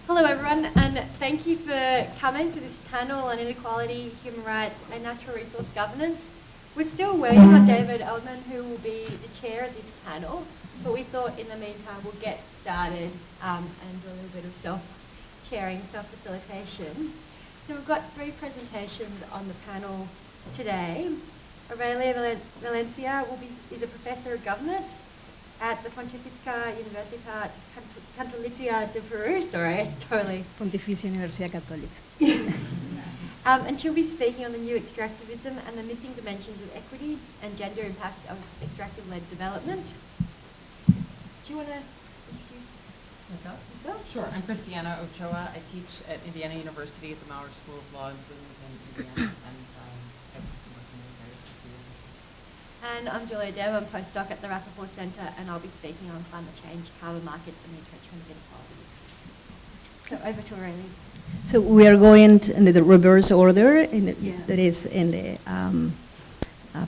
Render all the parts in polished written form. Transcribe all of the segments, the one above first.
Hello everyone, and thank you for coming to this panel on inequality, human rights and natural resource governance. We're still waiting on David Adelman, who will be the chair of this panel, but we thought in the meantime we'll get started and do a little bit of self-chairing, self-facilitation. So we've got 3 presentations on the panel today. Areli Valencia is a professor of government at the Pontificia Universidad, Católica de Peru, sorry, totally. Pontificia Universidad Católica. And she'll be speaking on the new extractivism and the missing dimensions of equity and gender impacts of extractive-led development. Do you want to introduce yourself? Sure. I'm Christiana Ochoa. I teach at Indiana University at the Maurer School of Law in Indiana, and I've been working in various fields. And I'm Dehm. I'm postdoc at the Rapoport Center, and I'll be speaking on climate change, carbon markets, and the entrenchment of inequality. So over to Areli. So we are going in the reverse order that is in the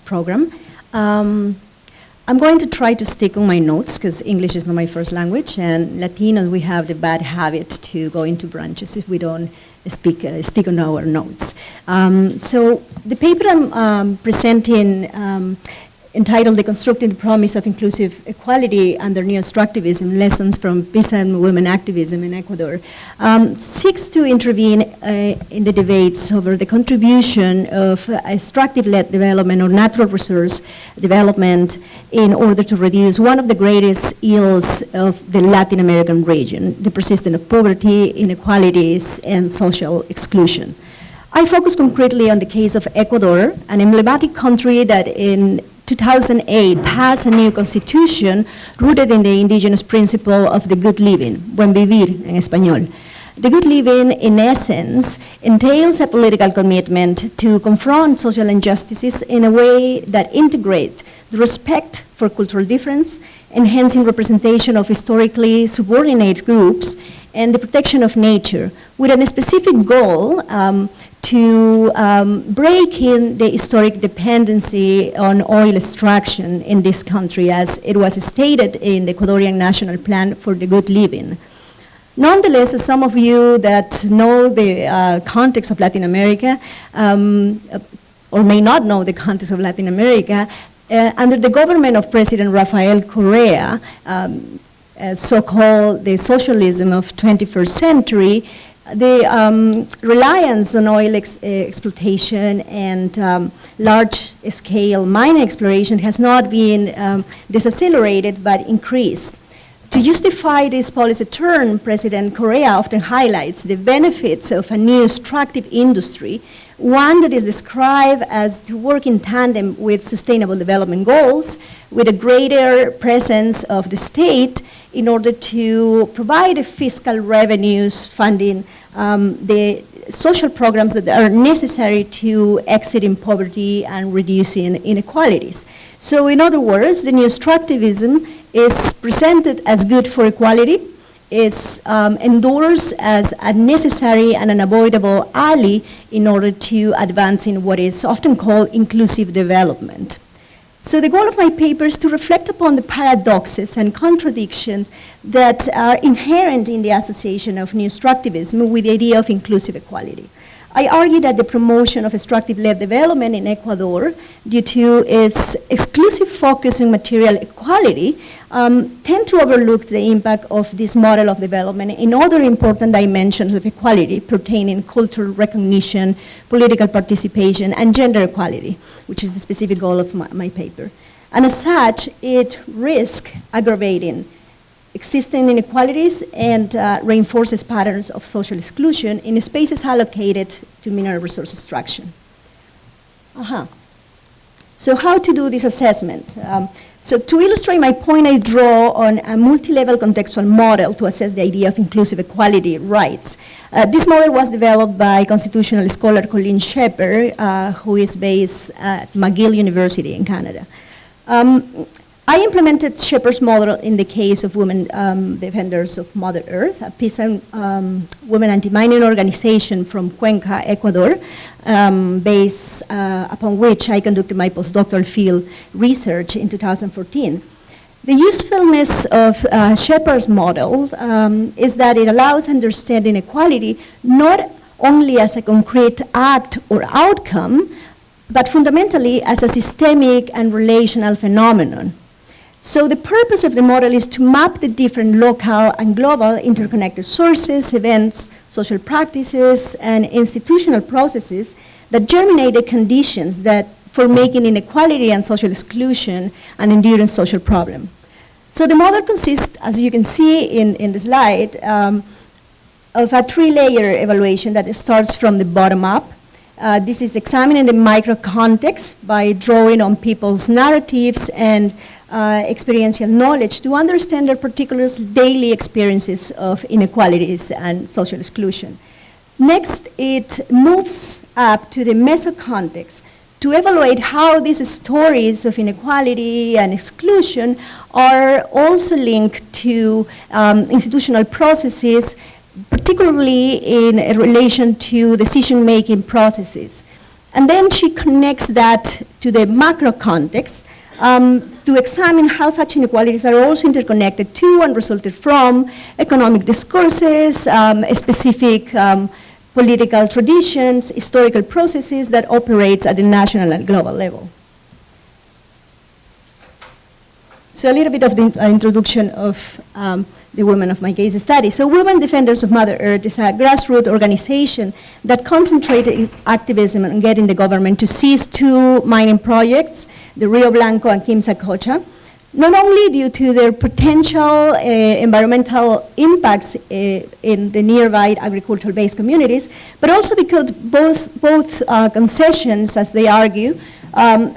program. I'm going to try to stick on my notes because English is not my first language, and Latinos, we have the bad habit to go into branches if we don't stick on our notes. So the paper I'm presenting entitled "Deconstructing the Promise of Inclusive Equality Under Neo-Extractivism, Lessons from Peace and Women Activism in Ecuador," seeks to intervene in the debates over the contribution of extractive-led development or natural resource development in order to reduce one of the greatest ills of the Latin American region, the persistence of poverty, inequalities, and social exclusion. I focus concretely on the case of Ecuador, an emblematic country that in 2008 passed a new constitution rooted in the indigenous principle of the good living, buen vivir en español. The good living, in essence, entails a political commitment to confront social injustices in a way that integrates the respect for cultural difference, enhancing representation of historically subordinate groups, and the protection of nature, with a specific goal to break in the historic dependency on oil extraction in this country, as it was stated in the Ecuadorian National Plan for the Good Living. Nonetheless, as some of you that know the context of Latin America, or may not know the context of Latin America, under the government of President Rafael Correa, so-called the socialism of 21st century, the reliance on oil exploitation and large-scale mining exploration has not been decelerated but increased. To justify this policy turn, President Correa often highlights the benefits of a new extractive industry, one that is described as to work in tandem with sustainable development goals, with a greater presence of the state in order to provide fiscal revenues funding the social programs that are necessary to exiting poverty and reducing inequalities. So in other words, the new extractivism is presented as good for equality, is endorsed as a necessary and unavoidable ally in order to advance in what is often called inclusive development. So the goal of my paper is to reflect upon the paradoxes and contradictions that are inherent in the association of neo-extractivism with the idea of inclusive equality. I argue that the promotion of extractive-led development in Ecuador, due to its exclusive focus on material equality, tend to overlook the impact of this model of development in other important dimensions of equality pertaining cultural recognition, political participation, and gender equality, which is the specific goal of my paper. And as such, it risks aggravating existing inequalities and reinforces patterns of social exclusion in spaces allocated to mineral resource extraction. So how to do this assessment? So to illustrate my point, I draw on a multi-level contextual model to assess the idea of inclusive equality rights. This model was developed by constitutional scholar Colleen Shepherd, who is based at McGill University in Canada. I implemented Shepherd's model in the case of women defenders of Mother Earth, a peace and women anti-mining organization from Cuenca, Ecuador, based upon which I conducted my postdoctoral field research in 2014. The usefulness of Shepard's model is that it allows understanding equality not only as a concrete act or outcome, but fundamentally as a systemic and relational phenomenon. So the purpose of the model is to map the different local and global interconnected sources, events, social practices, and institutional processes that germinate the conditions that for making inequality and social exclusion an enduring social problem. So the model consists, as you can see in the slide, of a three-layer evaluation that starts from the bottom up. This is examining the micro context by drawing on people's narratives and experiential knowledge to understand their particular daily experiences of inequalities and social exclusion. Next, it moves up to the meso-context to evaluate how these stories of inequality and exclusion are also linked to institutional processes, particularly in relation to decision-making processes. And then she connects that to the macro context to examine how such inequalities are also interconnected to and resulted from economic discourses, specific political traditions, historical processes that operate at the national and global level. So a little bit of the introduction of the women of my case study. So Women Defenders of Mother Earth is a grassroots organization that concentrated its activism on getting the government to cease two mining projects, the Rio Blanco and Quimsacocha, not only due to their potential environmental impacts in the nearby agricultural-based communities, but also because both concessions, as they argue,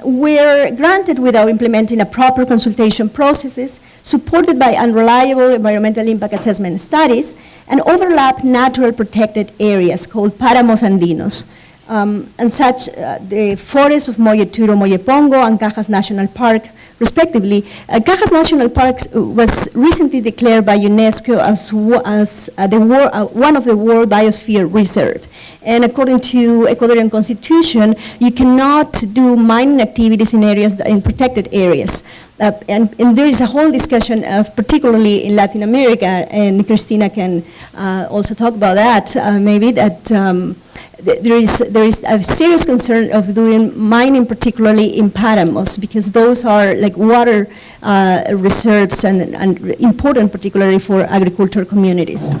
were granted without implementing a proper consultation processes, supported by unreliable environmental impact assessment studies, and overlap natural protected areas called páramos andinos. And such the forests of Moyeturo, Moyepongo, and Cajas National Park, respectively. Cajas National Park was recently declared by UNESCO as one of the World Biosphere Reserve. And according to Ecuadorian Constitution, you cannot do mining activities in areas, in protected areas. And there is a whole discussion of, particularly in Latin America, and Christina can also talk about that, maybe, that there is a serious concern of doing mining, particularly in páramos, because those are like water reserves and important, particularly for agricultural communities.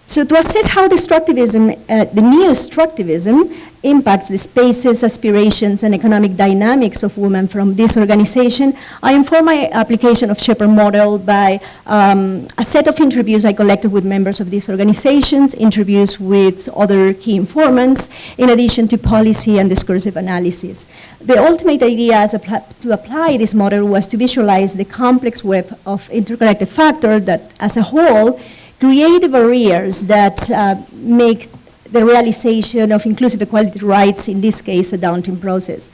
So to assess how the neo-extractivism impacts the spaces, aspirations, and economic dynamics of women from this organization, I informed my application of Shepard model by a set of interviews I collected with members of these organizations, interviews with other key informants, in addition to policy and discursive analysis. The ultimate idea to apply this model was to visualize the complex web of interconnected factors that, as a whole, create barriers that make the realization of inclusive equality rights, in this case, a daunting process.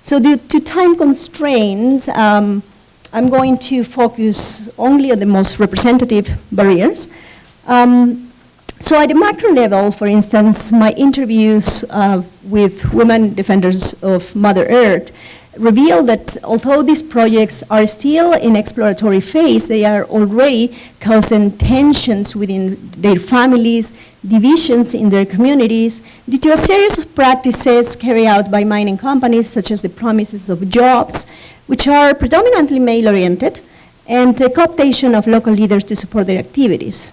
So due to time constraints, I'm going to focus only on the most representative barriers. So at the macro level, for instance, my interviews with women defenders of Mother Earth reveal that although these projects are still in exploratory phase, they are already causing tensions within their families, divisions in their communities, due to a series of practices carried out by mining companies, such as the promises of jobs, which are predominantly male-oriented, and the cooptation of local leaders to support their activities.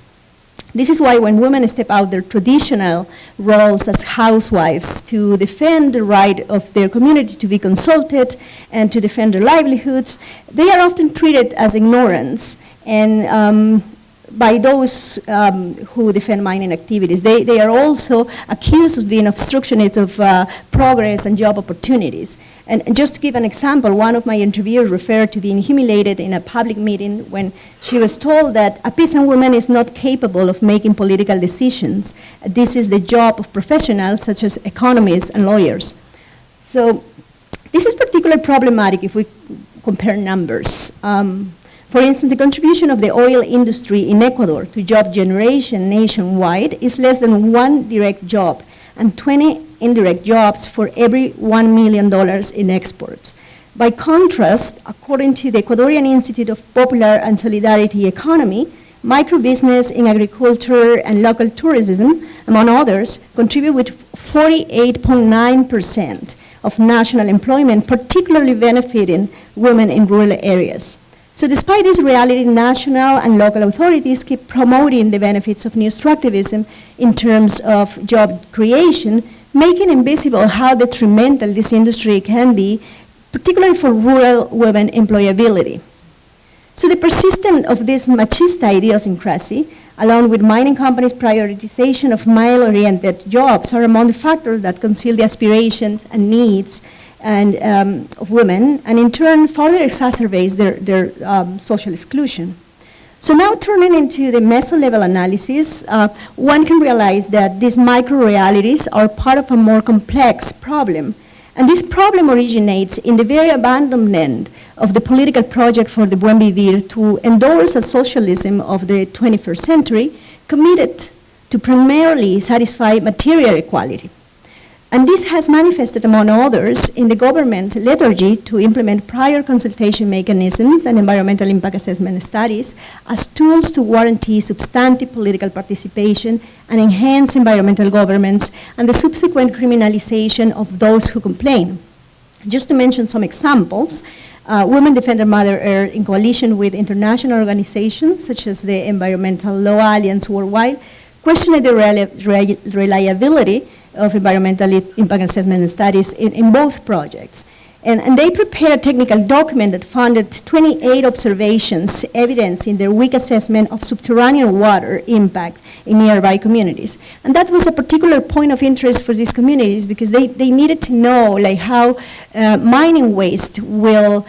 This is why when women step out their traditional roles as housewives to defend the right of their community to be consulted and to defend their livelihoods, they are often treated as ignorants and by those who defend mining activities. They are also accused of being obstructionists of progress and job opportunities. And just to give an example, one of my interviewers referred to being humiliated in a public meeting when she was told that a peasant woman is not capable of making political decisions. This is the job of professionals such as economists and lawyers. So this is particularly problematic if we compare numbers. For instance, the contribution of the oil industry in Ecuador to job generation nationwide is less than one direct job and 20 indirect jobs for every $1 million in exports. By contrast, according to the Ecuadorian Institute of Popular and Solidarity Economy, microbusiness in agriculture and local tourism, among others, contribute with 48.9% of national employment, particularly benefiting women in rural areas. So despite this reality, national and local authorities keep promoting the benefits of new extractivism in terms of job creation, making invisible how detrimental this industry can be, particularly for rural women employability. So the persistence of this machista idiosyncrasy, along with mining companies' prioritization of male-oriented jobs, are among the factors that conceal the aspirations and needs of women, and in turn further exacerbates their social exclusion. So now turning into the meso-level analysis, one can realize that these micro-realities are part of a more complex problem. And this problem originates in the very abandonment of the political project for the Buen Vivir to endorse a socialism of the 21st century committed to primarily satisfy material equality. And this has manifested, among others, in the government lethargy to implement prior consultation mechanisms and environmental impact assessment studies as tools to guarantee substantive political participation and enhance environmental governance, and the subsequent criminalization of those who complain. Just to mention some examples, Women Defender Mother Earth, in coalition with international organizations such as the Environmental Law Alliance Worldwide, questioned the reliability of environmental impact assessment studies in both projects. And they prepared a technical document that founded 28 observations evidencing their weak assessment of subterranean water impact in nearby communities. And that was a particular point of interest for these communities because they needed to know like how mining waste will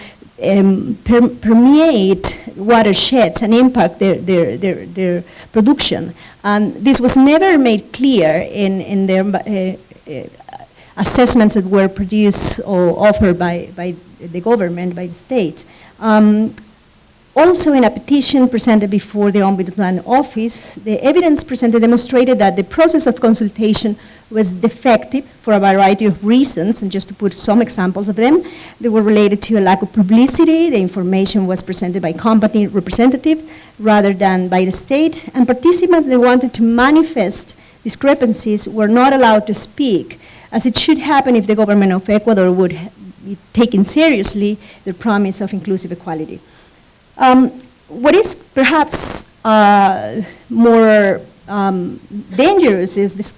permeate watersheds and impact their production. This was never made clear in their assessments that were produced or offered by the government, by the state. Also in a petition presented before the Ombudsman Office, the evidence presented demonstrated that the process of consultation was defective for a variety of reasons, and just to put some examples of them, they were related to a lack of publicity, the information was presented by company representatives rather than by the state, and participants that wanted to manifest discrepancies were not allowed to speak, as it should happen if the government of Ecuador would be taking seriously the promise of inclusive equality. What is perhaps more dangerous is this,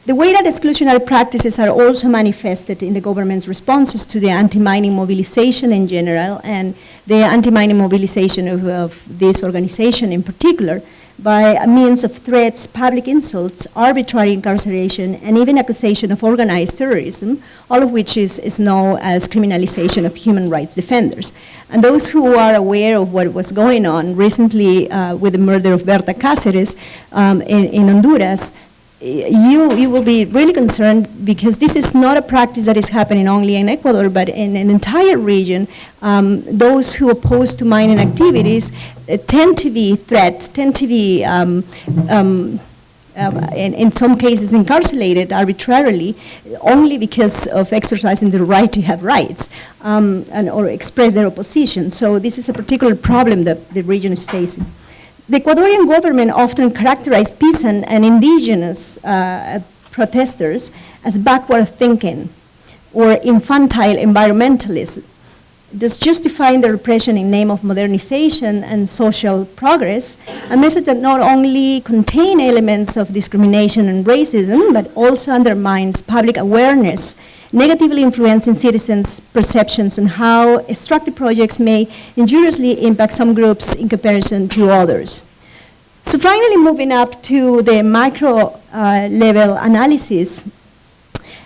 the way that exclusionary practices are also manifested in the government's responses to the anti-mining mobilization in general and the anti-mining mobilization of this organization in particular, by means of threats, public insults, arbitrary incarceration, and even accusation of organized terrorism, all of which is known as criminalization of human rights defenders. And those who are aware of what was going on recently with the murder of Berta Cáceres in Honduras, you will be really concerned because this is not a practice that is happening only in Ecuador, but in an entire region. Those who oppose to mining activities tend to be threats, tend to be, in some cases, incarcerated arbitrarily, only because of exercising the right to have rights or express their opposition. So this is a particular problem that the region is facing. The Ecuadorian government often characterized peasant and indigenous protesters as backward thinking or infantile environmentalists, thus justifying the repression in name of modernization and social progress, a message that not only contains elements of discrimination and racism, but also undermines public awareness, negatively influencing citizens' perceptions on how extractive projects may injuriously impact some groups in comparison to others. So finally, moving up to the micro level analysis,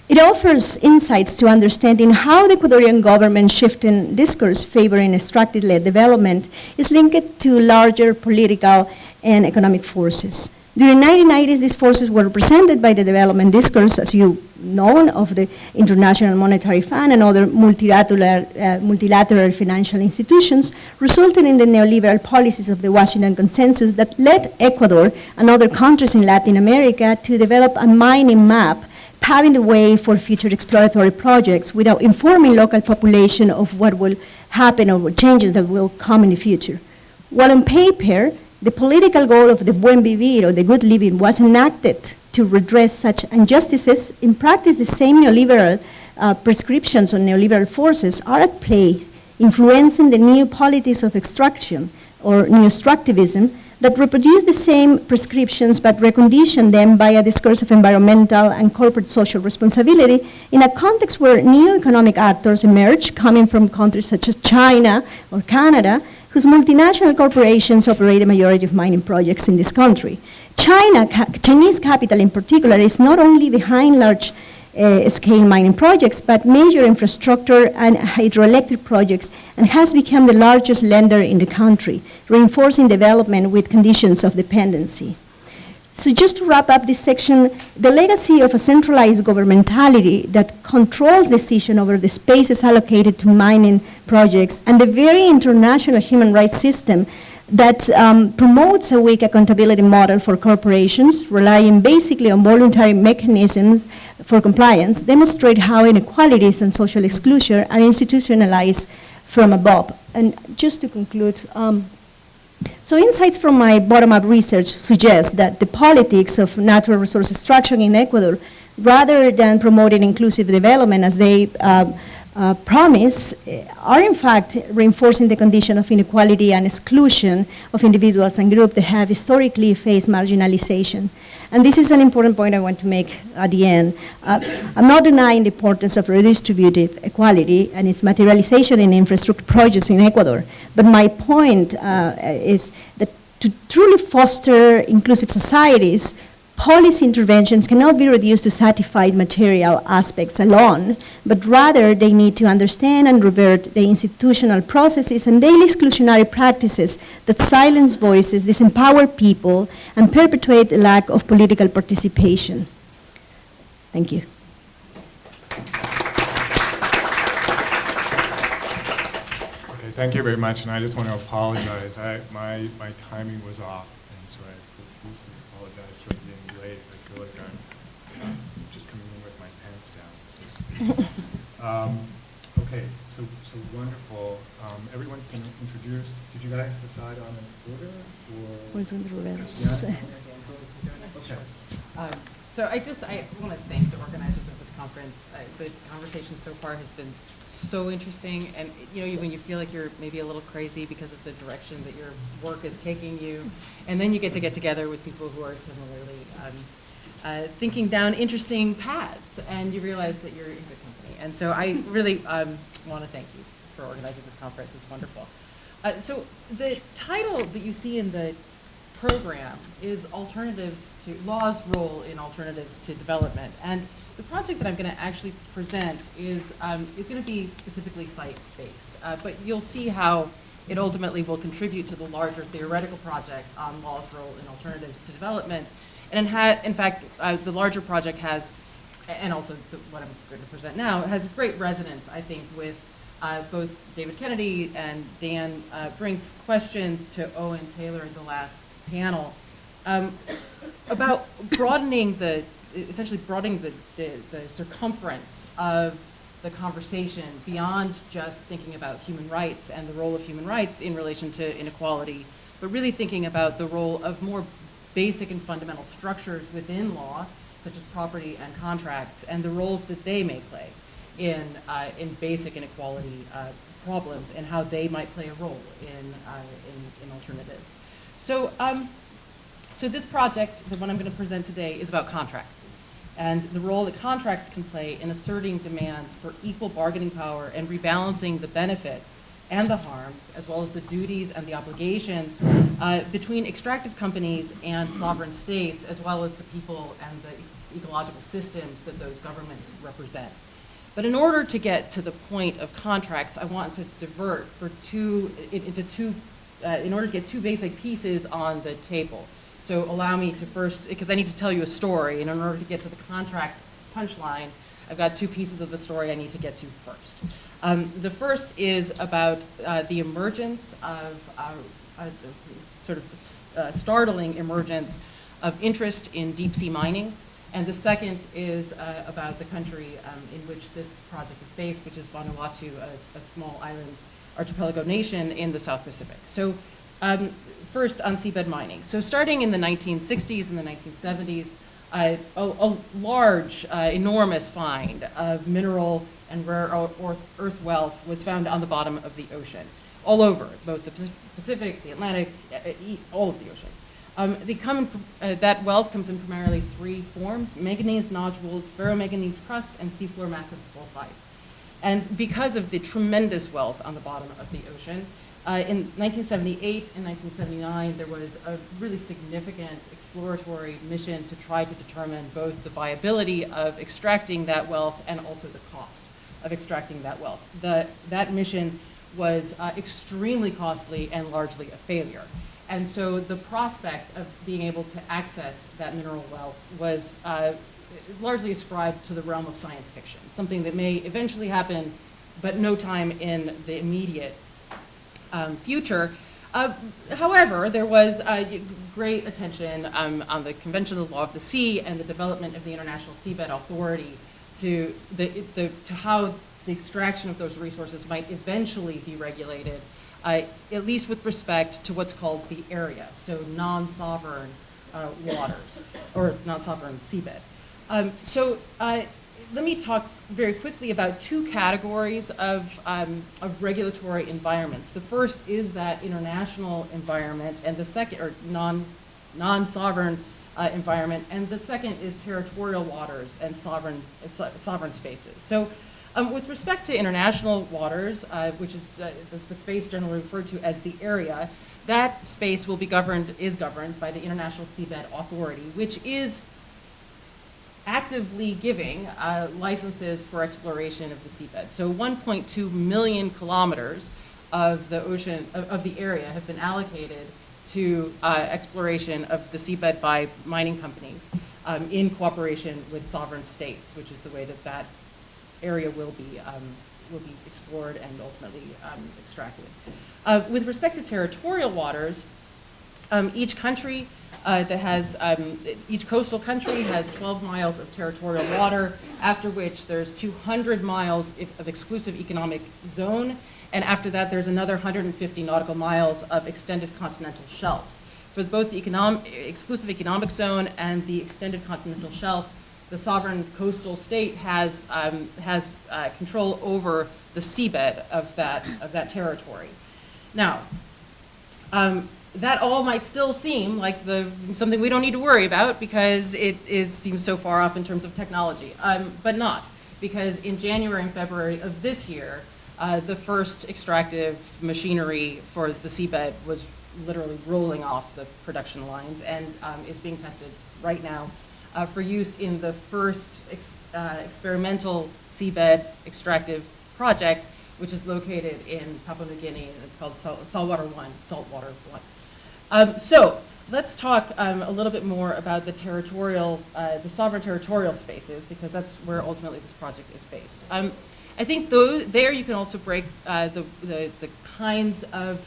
it offers insights to understanding how the Ecuadorian government shifting discourse favoring extractive-led development is linked to larger political and economic forces. During the 1990s, these forces were represented by the development discourse, as you know, of the International Monetary Fund and other multilateral financial institutions, resulting in the neoliberal policies of the Washington Consensus that led Ecuador and other countries in Latin America to develop a mining map paving the way for future exploratory projects without informing local population of what will happen or changes that will come in the future. While on paper, the political goal of the buen vivir, or the good living, was enacted to redress such injustices, in practice the same neoliberal prescriptions on neoliberal forces are at play, influencing the new politics of extraction or new extractivism that reproduce the same prescriptions but recondition them by a discourse of environmental and corporate social responsibility in a context where new economic actors emerge coming from countries such as China or Canada, whose multinational corporations operate a majority of mining projects in this country. Chinese capital in particular is not only behind large scale mining projects, but major infrastructure and hydroelectric projects, and has become the largest lender in the country, reinforcing development with conditions of dependency. So just to wrap up this section, the legacy of a centralized governmentality that controls decision over the spaces allocated to mining projects and the very international human rights system that promotes a weak accountability model for corporations, relying basically on voluntary mechanisms for compliance, demonstrate how inequalities and social exclusion are institutionalized from above. And just to conclude, so insights from my bottom-up research suggest that the politics of natural resource extraction in Ecuador, rather than promoting inclusive development as they promise, are in fact reinforcing the condition of inequality and exclusion of individuals and groups that have historically faced marginalization. And this is an important point I want to make at the end. I'm not denying the importance of redistributive equality and its materialization in infrastructure projects in Ecuador, but my point is that to truly foster inclusive societies, policy interventions cannot be reduced to satisfied material aspects alone, but rather they need to understand and revert the institutional processes and daily exclusionary practices that silence voices, disempower people, and perpetuate the lack of political participation. Thank you. Okay, thank you very much, and I just want to apologize. My timing was off, and so I profusely apologize for being late. I feel like I'm just coming in with my pants down, so to speak. Okay, so wonderful. Everyone's been introduced. Did you guys decide on an order? Or? Yeah. Okay. So I want to thank the organizers of this conference. The conversation so far has been so interesting, and when you feel like you're maybe a little crazy because of the direction that your work is taking you, and then you get together with people who are similarly thinking down interesting paths, and you realize that you're in good company. And so I really want to thank you for organizing this conference. It's wonderful. So the title that you see in the program is Alternatives to Law's Role in Alternatives to Development. And the project that I'm going to actually present is going to be specifically site-based, but you'll see how it ultimately will contribute to the larger theoretical project on law's role in alternatives to development. And in fact, the larger project has, and also what I'm going to present now, has great resonance, I think, with both David Kennedy and Dan Brink's questions to Owen Taylor in the last panel about essentially broadening the circumference of the conversation beyond just thinking about human rights and the role of human rights in relation to inequality, but really thinking about the role of more basic and fundamental structures within law, such as property and contracts, and the roles that they may play in basic inequality problems and how they might play a role in alternatives. So, so this project, the one I'm going to present today, is about contracts and the role that contracts can play in asserting demands for equal bargaining power and rebalancing the benefits and the harms, as well as the duties and the obligations between extractive companies and sovereign states, as well as the people and the ecological systems that those governments represent. But in order to get to the point of contracts, I want to divert in order to get two basic pieces on the table. So allow me to first, because I need to tell you a story, and in order to get to the contract punchline, I've got two pieces of the story I need to get to first. The first is about the emergence of sort of startling emergence of interest in deep sea mining And the second is about the country in which this project is based, which is Vanuatu, a small island archipelago nation in the South Pacific. So first on seabed mining. So starting in the 1960s and the 1970s, a large, enormous find of mineral and rare earth wealth was found on the bottom of the ocean, all over, both the Pacific, the Atlantic, all of the oceans. That wealth comes in primarily three forms: manganese nodules, ferromanganese crusts, and seafloor massive sulfides. And because of the tremendous wealth on the bottom of the ocean, in 1978 and 1979, there was a really significant exploratory mission to try to determine both the viability of extracting that wealth and also the cost of extracting that wealth. That mission was extremely costly and largely a failure. And so the prospect of being able to access that mineral wealth was largely ascribed to the realm of science fiction, something that may eventually happen, but no time in the immediate future. However, there was great attention on the Convention of the Law of the Sea and the development of the International Seabed Authority to how the extraction of those resources might eventually be regulated, at least with respect to what's called the area, so non-sovereign waters, or non-sovereign seabed. Let me talk very quickly about two categories of regulatory environments. The first is that international environment, and the second, or non-sovereign environment, and the second is territorial waters and sovereign spaces. So with respect to international waters, which is the space generally referred to as the area, that space is governed by the International Seabed Authority, which is actively giving licenses for exploration of the seabed. So 1.2 million kilometers of the ocean, of the area, have been allocated to exploration of the seabed by mining companies in cooperation with sovereign states, which is the way that area will be explored and ultimately extracted. With respect to territorial waters, each coastal country has 12 miles of territorial water, after which there's 200 miles of exclusive economic zone, and after that there's another 150 nautical miles of extended continental shelves. For both the exclusive economic zone and the extended continental shelf, the sovereign coastal state has control over the seabed of that territory. Now, that all might still seem like something we don't need to worry about because it seems so far off in terms of technology, but not, because in January and February of this year, the first extractive machinery for the seabed was literally rolling off the production lines and is being tested right now for use in the first experimental seabed extractive project, which is located in Papua New Guinea, and it's called Saltwater 1. So let's talk a little bit more about the sovereign territorial spaces, because that's where ultimately this project is based. I think there you can also break the kinds of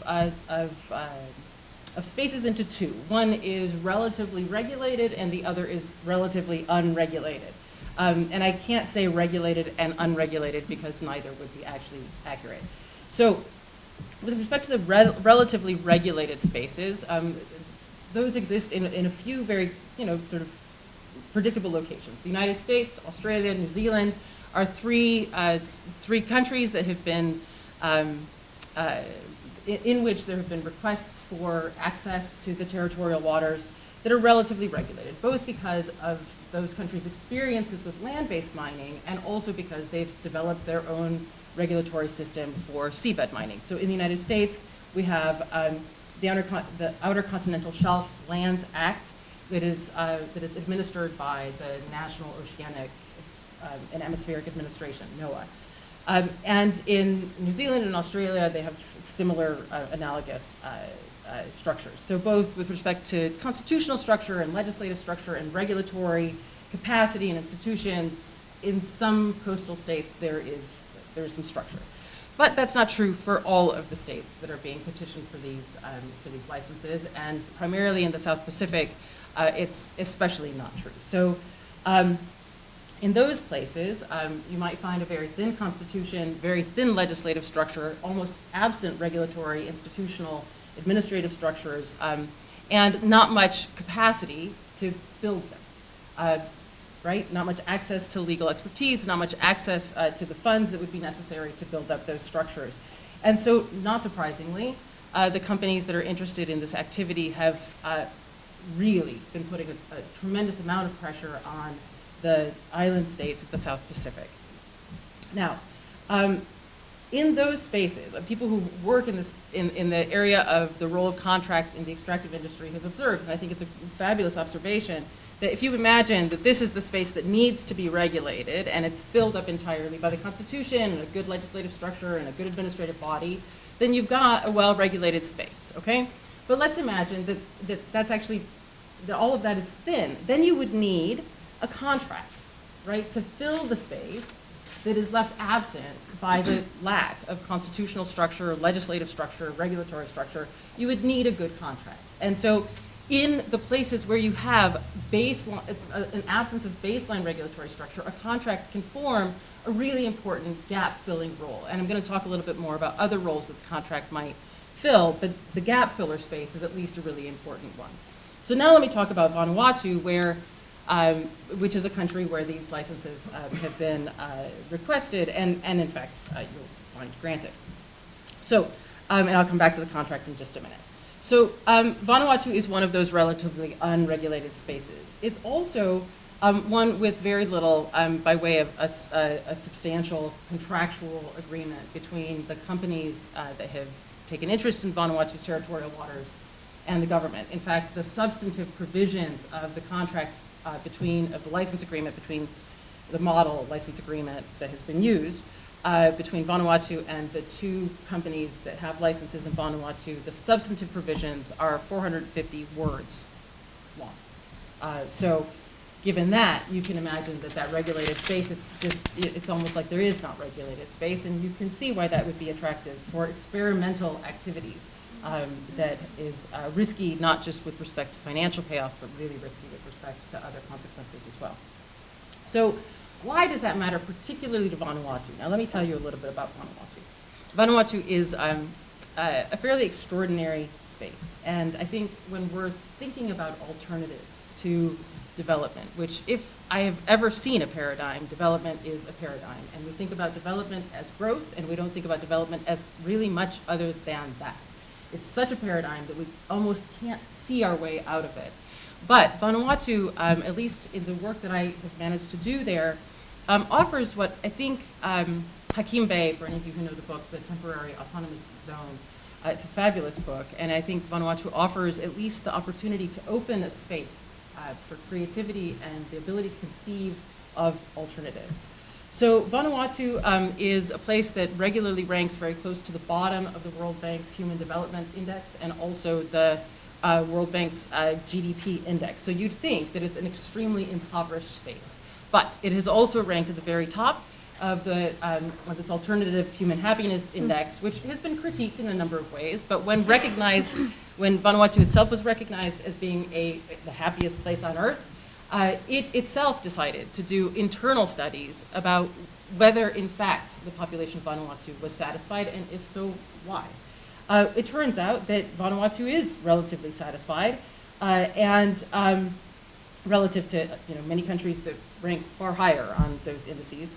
spaces into two. One is relatively regulated and the other is relatively unregulated. And I can't say regulated and unregulated because neither would be actually accurate. So with respect to the relatively regulated spaces, those exist in a few very, sort of predictable locations. The United States, Australia, New Zealand are three countries that have been, in which there have been requests for access to the territorial waters that are relatively regulated, both because of those countries' experiences with land-based mining and also because they've developed their own regulatory system for seabed mining. So in the United States, we have the Outer Continental Shelf Lands Act that is administered by the National Oceanic and Atmospheric Administration, NOAA. And in New Zealand and Australia, they have similar analogous structures. So both with respect to constitutional structure and legislative structure and regulatory capacity and institutions, in some coastal states there is some structure. But that's not true for all of the states that are being petitioned for these licenses, and primarily in the South Pacific, it's especially not true. So In those places, you might find a very thin constitution, very thin legislative structure, almost absent regulatory, institutional, administrative structures, and not much capacity to build them, right? Not much access to legal expertise, not much access to the funds that would be necessary to build up those structures. And so, not surprisingly, the companies that are interested in this activity have really been putting a tremendous amount of pressure on the island states of the South Pacific. Now, in those spaces, people who work in the area of the role of contracts in the extractive industry have observed, and I think it's a fabulous observation, that if you imagine that this is the space that needs to be regulated and it's filled up entirely by the Constitution and a good legislative structure and a good administrative body, then you've got a well-regulated space, okay? But let's imagine that all of that is thin. Then you would need a contract, right, to fill the space that is left absent by the lack of constitutional structure, legislative structure, regulatory structure. You would need a good contract. And so in the places where you have an absence of baseline regulatory structure, a contract can form a really important gap-filling role. And I'm going to talk a little bit more about other roles that the contract might fill, but the gap filler space is at least a really important one. So now let me talk about Vanuatu, which is a country where these licenses have been requested and in fact, you'll find granted. So, and I'll come back to the contract in just a minute. So Vanuatu is one of those relatively unregulated spaces. It's also one with very little, by way of a substantial contractual agreement between the companies that have taken interest in Vanuatu's territorial waters and the government. In fact, the substantive provisions of the contract of the license agreement between the model license agreement that has been used between Vanuatu and the two companies that have licenses in Vanuatu, the substantive provisions are 450 words long. So given that, you can imagine that regulated space, it's almost like there is not regulated space, and you can see why that would be attractive for experimental activity that is risky, not just with respect to financial payoff, but really risky with respect to other consequences as well. So why does that matter particularly to Vanuatu? Now let me tell you a little bit about Vanuatu. Vanuatu is a fairly extraordinary space, and I think when we're thinking about alternatives to development, which if I have ever seen a paradigm, development is a paradigm, and we think about development as growth, and we don't think about development as really much other than that. It's such a paradigm that we almost can't see our way out of it. But Vanuatu, at least in the work that I have managed to do there, offers what I think Hakim Bey, for any of you who know the book, The Temporary Autonomous Zone, it's a fabulous book, and I think Vanuatu offers at least the opportunity to open a space for creativity and the ability to conceive of alternatives. So Vanuatu is a place that regularly ranks very close to the bottom of the World Bank's Human Development Index and also the World Bank's GDP index. So you'd think that it's an extremely impoverished space. But it has also ranked at the very top of this alternative human happiness index, which has been critiqued in a number of ways, but when recognized, when Vanuatu itself was recognized as being the happiest place on earth, it itself decided to do internal studies about whether, in fact, the population of Vanuatu was satisfied, and if so, why. It turns out that Vanuatu is relatively satisfied, and relative to many countries that rank far higher on those indices.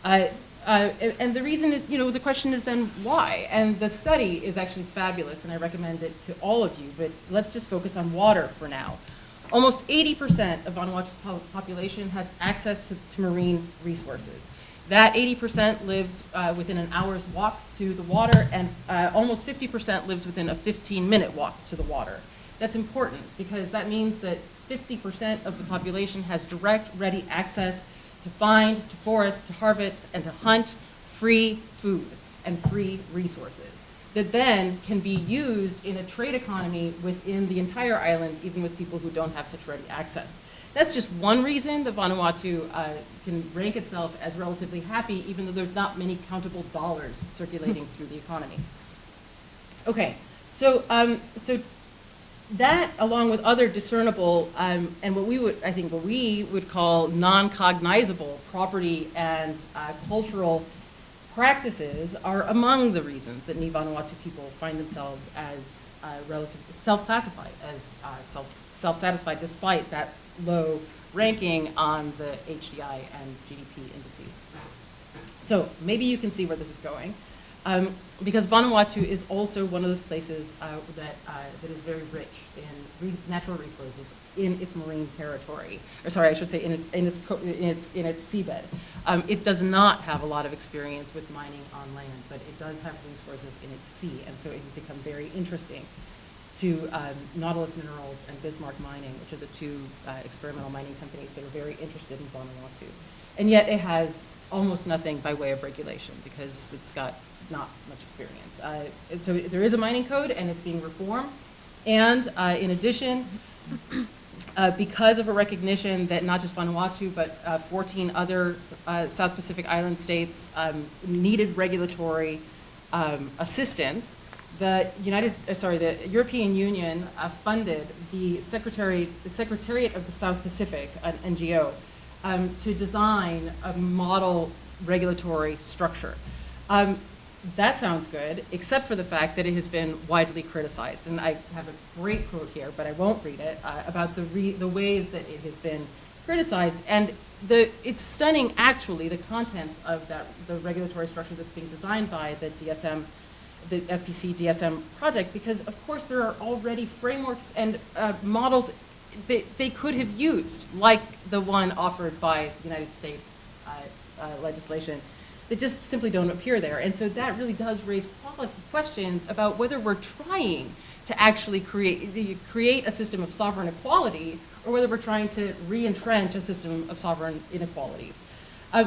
And the reason is, the question is then why? And the study is actually fabulous, and I recommend it to all of you, but let's just focus on water for now. Almost 80% of Vanuatu's population has access to marine resources. That 80% lives within an hour's walk to the water, and almost 50% lives within a 15-minute walk to the water. That's important because that means that 50% of the population has direct, ready access to find, to forest, to harvest, and to hunt free food and free resources that then can be used in a trade economy within the entire island, even with people who don't have such ready access. That's just one reason that Vanuatu can rank itself as relatively happy, even though there's not many countable dollars circulating through the economy. Okay, so that, along with other discernible and what we would call non-cognizable property and cultural practices, are among the reasons that Ni Vanuatu people find themselves as self-classified as self-satisfied, despite that low ranking on the HDI and GDP indices. So maybe you can see where this is going. Because Vanuatu is also one of those places that is very rich in natural resources in its marine territory, or sorry, I should say in its seabed. It does not have a lot of experience with mining on land, but it does have resources in its sea, and so it has become very interesting to Nautilus Minerals and Bismarck Mining, which are the two experimental mining companies that are very interested in Vanuatu. And yet it has almost nothing by way of regulation because it's got not much experience. So there is a mining code and it's being reformed. And in addition, because of a recognition that not just Vanuatu, but 14 other South Pacific Island states needed regulatory assistance, the European Union funded the Secretariat of the South Pacific, an NGO, to design a model regulatory structure. That sounds good, except for the fact that it has been widely criticized. And I have a great quote here, but I won't read it, about the ways that it has been criticized. And it's stunning, actually, the contents of the regulatory structure that's being designed by the DSM, the SPC DSM project, because of course there are already frameworks and models they could have used, like the one offered by the United States legislation, that just simply don't appear there. And so that really does raise questions about whether we're trying to actually create a system of sovereign equality, or whether we're trying to re-entrench a system of sovereign inequalities.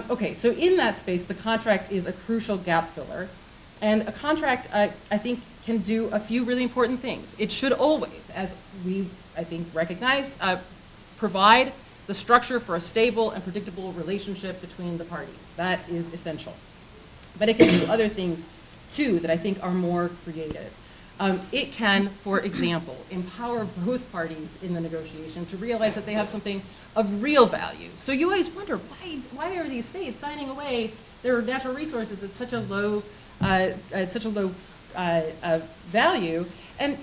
Okay, so in that space, the contract is a crucial gap filler. And a contract, I think, can do a few really important things. It should always, as we, I think, recognize, provide the structure for a stable and predictable relationship between the parties. That is essential. But it can do other things, too, that I think are more creative. It can, for example, empower both parties in the negotiation to realize that they have something of real value. So you always wonder, why are these states signing away their natural resources at such a low value? And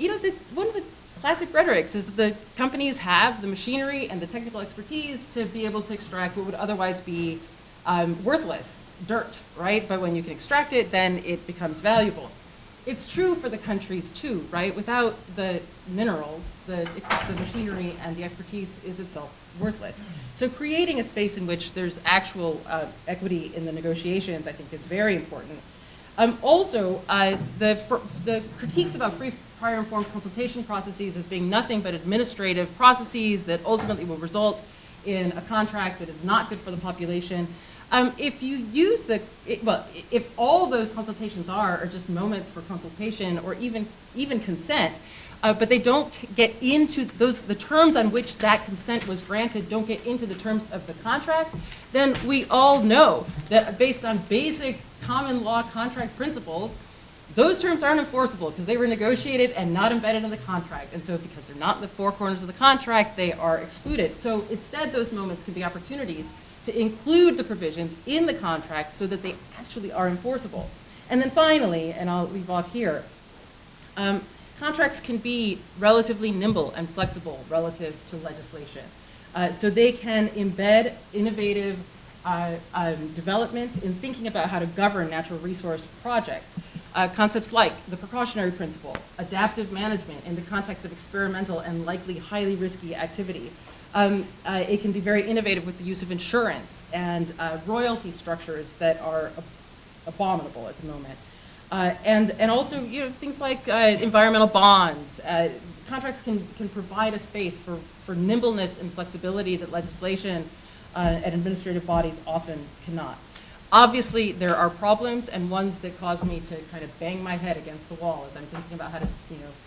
one of the classic rhetorics is that the companies have the machinery and the technical expertise to be able to extract what would otherwise be worthless dirt, right? But when you can extract it, then it becomes valuable. It's true for the countries too, right? Without the minerals, the machinery and the expertise is itself worthless. So creating a space in which there's actual equity in the negotiations, I think, is very important. Also, the critiques about free prior informed consultation processes as being nothing but administrative processes that ultimately will result in a contract that is not good for the population. If you use if all those consultations are just moments for consultation or even consent, but they don't get into the terms on which that consent was granted don't get into the terms of the contract, then we all know that based on basic common law contract principles, those terms aren't enforceable because they were negotiated and not embedded in the contract. And so because they're not in the four corners of the contract, they are excluded. So instead, those moments can be opportunities to include the provisions in the contract so that they actually are enforceable. And then finally, and I'll leave off here, contracts can be relatively nimble and flexible relative to legislation. So they can embed innovative developments in thinking about how to govern natural resource projects. Concepts like the precautionary principle, adaptive management in the context of experimental and likely highly risky activity. It can be very innovative with the use of insurance and royalty structures that are abominable at the moment. And also, things like environmental bonds. Contracts can provide a space for nimbleness and flexibility that legislation and administrative bodies often cannot. Obviously, there are problems and ones that cause me to kind of bang my head against the wall as I'm thinking about how to,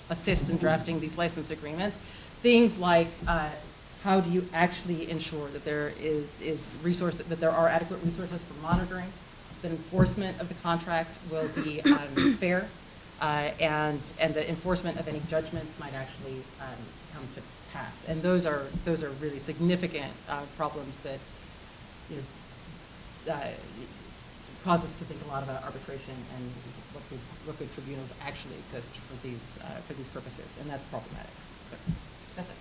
assist in drafting these license agreements. Things like how do you actually ensure that there that there are adequate resources for monitoring, that enforcement of the contract will be fair, and the enforcement of any judgments might actually come to pass. And those are really significant problems that cause us to think a lot about arbitration and what good tribunals actually exist for these purposes, and that's problematic. So that's it.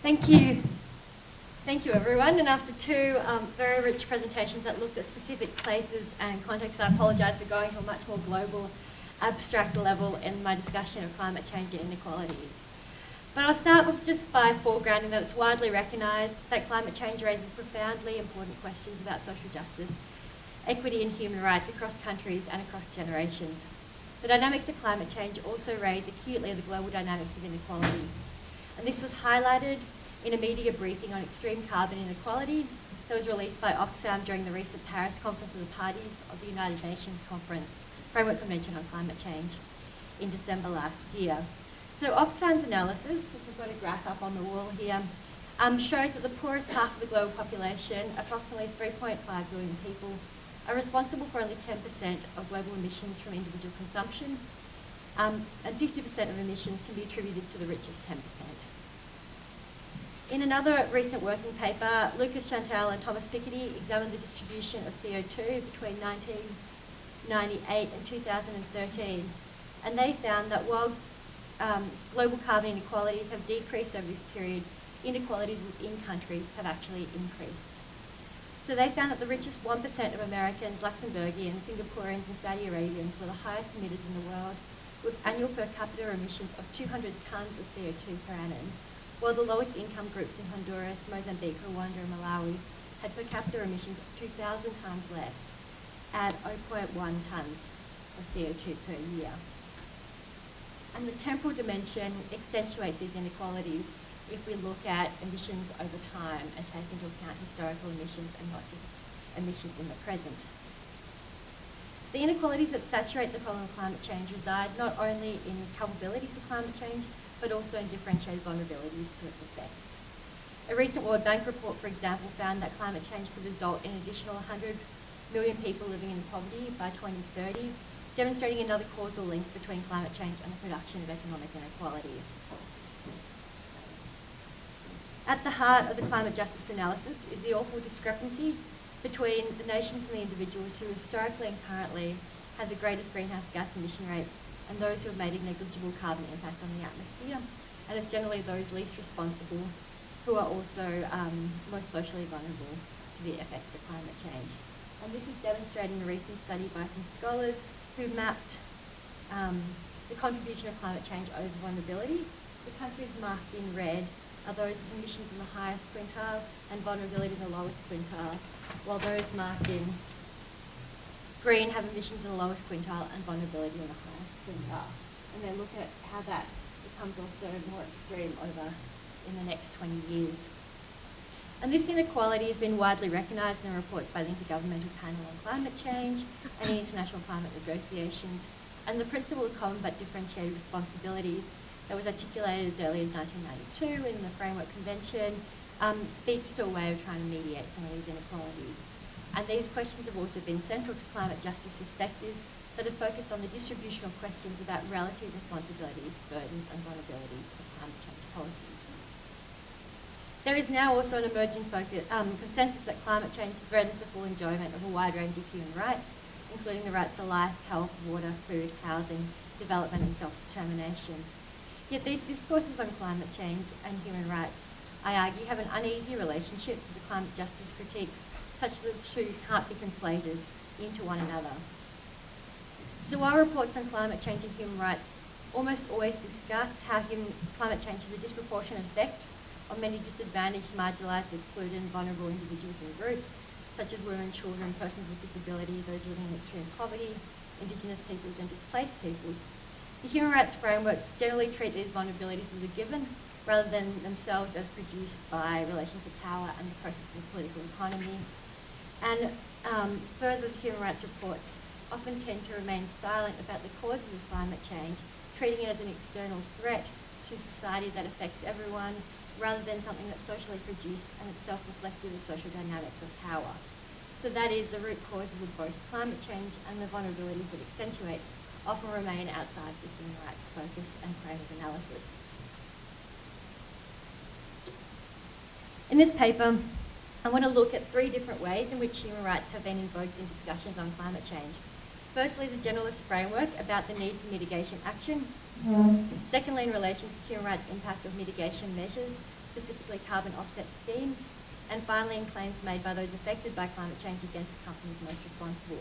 Thank you. Thank you, everyone. And after two very rich presentations that looked at specific places and contexts, I apologise for going to a much more global, abstract level in my discussion of climate change and inequalities. But I'll start with just by foregrounding that it's widely recognised that climate change raises profoundly important questions about social justice, equity and human rights across countries and across generations. The dynamics of climate change also raise acutely the global dynamics of inequality. And this was highlighted in a media briefing on extreme carbon inequality that was released by Oxfam during the recent Paris Conference of the Parties of the United Nations Conference, Framework Convention on Climate Change, in December last year. So Oxfam's analysis, which I've got a graph up on the wall here, shows that the poorest half of the global population, approximately 3.5 billion people, are responsible for only 10% of global emissions from individual consumption, and 50% of emissions can be attributed to the richest 10%. In another recent working paper, Lucas Chantal and Thomas Piketty examined the distribution of CO2 between 1998 and 2013, and they found that while global carbon inequalities have decreased over this period, inequalities within countries have actually increased. So they found that the richest 1% of Americans, Luxembourgians, Singaporeans and Saudi Arabians were the highest emitters in the world, with annual per capita emissions of 200 tonnes of CO2 per annum, while the lowest income groups in Honduras, Mozambique, Rwanda and Malawi had per capita emissions of 2,000 times less, at 0.1 tonnes of CO2 per year. And the temporal dimension accentuates these inequalities if we look at emissions over time and take into account historical emissions and not just emissions in the present. The inequalities that saturate the problem of climate change reside not only in culpabilities of climate change, but also in differentiated vulnerabilities to its effects. A recent World Bank report, for example, found that climate change could result in an additional 100 million people living in poverty by 2030, demonstrating another causal link between climate change and the production of economic inequality. At the heart of the climate justice analysis is the awful discrepancy between the nations and the individuals who historically and currently have the greatest greenhouse gas emission rates and those who have made a negligible carbon impact on the atmosphere. And it's generally those least responsible who are also most socially vulnerable to the effects of climate change. And this is demonstrated in a recent study by some scholars who mapped the contribution of climate change over vulnerability. The countries marked in red are those with emissions in the highest quintile and vulnerability in the lowest quintile, while those marked in green have emissions in the lowest quintile and vulnerability in the highest quintile. And they look at how that becomes also more extreme over in the next 20 years. And this inequality has been widely recognised in reports by the Intergovernmental Panel on Climate Change and the International Climate Negotiations. And the principle of common but differentiated responsibilities that was articulated as early as 1992 in the Framework Convention speaks to a way of trying to mediate some of these inequalities. And these questions have also been central to climate justice perspectives that have focused on the distributional questions about relative responsibilities, burdens and vulnerabilities of climate change policies. There is now also an emerging consensus that climate change threatens the full enjoyment of a wide range of human rights, including the rights to life, health, water, food, housing, development and self-determination. Yet these discourses on climate change and human rights, I argue, have an uneasy relationship to the climate justice critiques, such that the two can't be conflated into one another. So while reports on climate change and human rights almost always discuss how climate change has a disproportionate effect on many disadvantaged, marginalised, excluded and vulnerable individuals and groups, such as women, children, persons with disability, those living in extreme poverty, Indigenous peoples and displaced peoples, the human rights frameworks generally treat these vulnerabilities as a given rather than themselves as produced by relations of power and the processes of political economy. And further, the human rights reports often tend to remain silent about the causes of climate change, treating it as an external threat to society that affects everyone, rather than something that's socially produced and itself reflective of social dynamics of power. So that is, the root causes of both climate change and the vulnerabilities that accentuate often remain outside the human rights focus and frame of analysis. In this paper, I want to look at 3 different ways in which human rights have been invoked in discussions on climate change. Firstly, the generalist framework about the need for mitigation action. Secondly, in relation to human rights impact of mitigation measures, specifically carbon offset schemes. And finally, in claims made by those affected by climate change against the companies most responsible.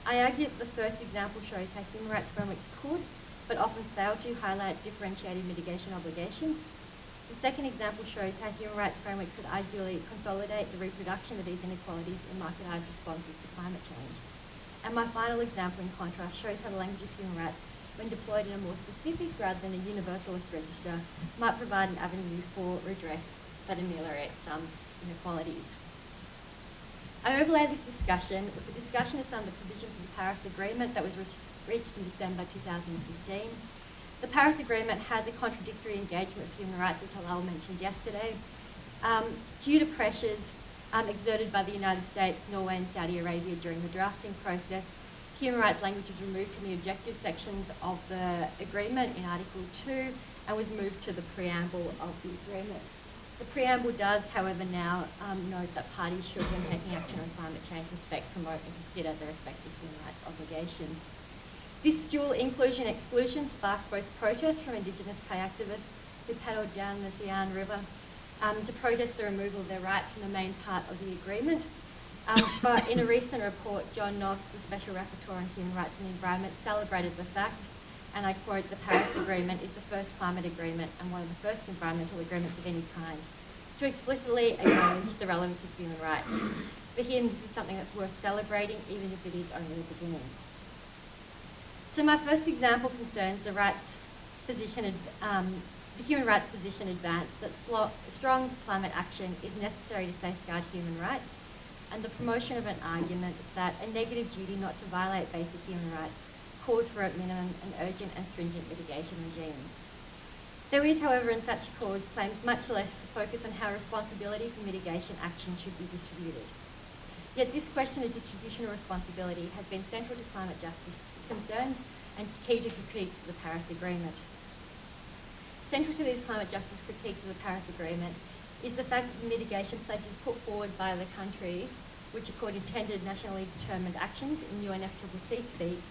I argue that the first example shows how human rights frameworks could, but often fail to, highlight differentiated mitigation obligations. The second example shows how human rights frameworks could ideally consolidate the reproduction of these inequalities in marketized responses to climate change. And my final example, in contrast, shows how the language of human rights, when deployed in a more specific rather than a universalist register, might provide an avenue for redress that ameliorates some inequalities. I overlay this discussion with the discussion of some of the provisions of the Paris Agreement that was reached in December 2015. The Paris Agreement has a contradictory engagement with human rights, as Halal mentioned yesterday. Due to pressures exerted by the United States, Norway and Saudi Arabia during the drafting process, human rights language was removed from the objective sections of the agreement in Article 2 and was moved to the preamble of the agreement. The preamble does, however, now note that parties should, when taking action on climate change, respect, promote and consider their respective human rights obligations. This dual inclusion-exclusion sparked both protests from Indigenous pay activists who paddled down the Sian River to protest the removal of their rights from the main part of the agreement. But in a recent report, John Knox, the Special Rapporteur on Human Rights and the Environment, celebrated the fact, and I quote, "The Paris Agreement is the first climate agreement and one of the first environmental agreements of any kind to explicitly acknowledge the relevance of human rights. For him, this is something that's worth celebrating, even if it is only the beginning." So my first example concerns the human rights position advanced that strong climate action is necessary to safeguard human rights, and the promotion of an argument that a negative duty not to violate basic human rights calls for at minimum an urgent and stringent mitigation regime. There is, however, in such a cause, claims much less focus on how responsibility for mitigation action should be distributed. Yet this question of distribution of responsibility has been central to climate justice concerns and key to critiques of the Paris Agreement. Central to these climate justice critiques of the Paris Agreement is the fact that the mitigation pledges put forward by the countries, which are called intended nationally determined actions in UNFCCC speak,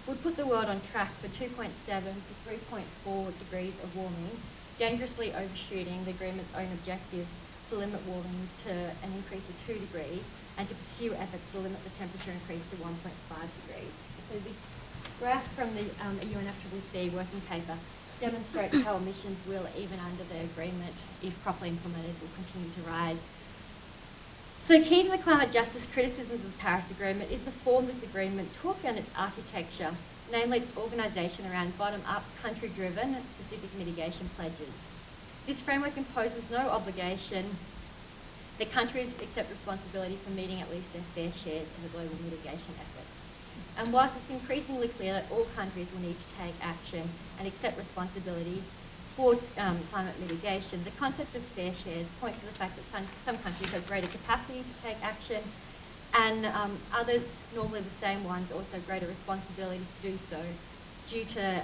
would put the world on track for 2.7 to 3.4 degrees of warming, dangerously overshooting the agreement's own objectives to limit warming to an increase of 2 degrees and to pursue efforts to limit the temperature increase to 1.5 degrees. So this graph from the UNFCCC working paper demonstrates how emissions will, even under the agreement, if properly implemented, will continue to rise. So key to the climate justice criticisms of the Paris Agreement is the form this agreement took and its architecture, namely its organisation around bottom-up, country-driven, specific mitigation pledges. This framework imposes no obligation that countries accept responsibility for meeting at least their fair shares of the global mitigation effort. And whilst it's increasingly clear that all countries will need to take action and accept responsibility for climate mitigation, the concept of fair shares points to the fact that some countries have greater capacity to take action and others, normally the same ones, also greater responsibility to do so due to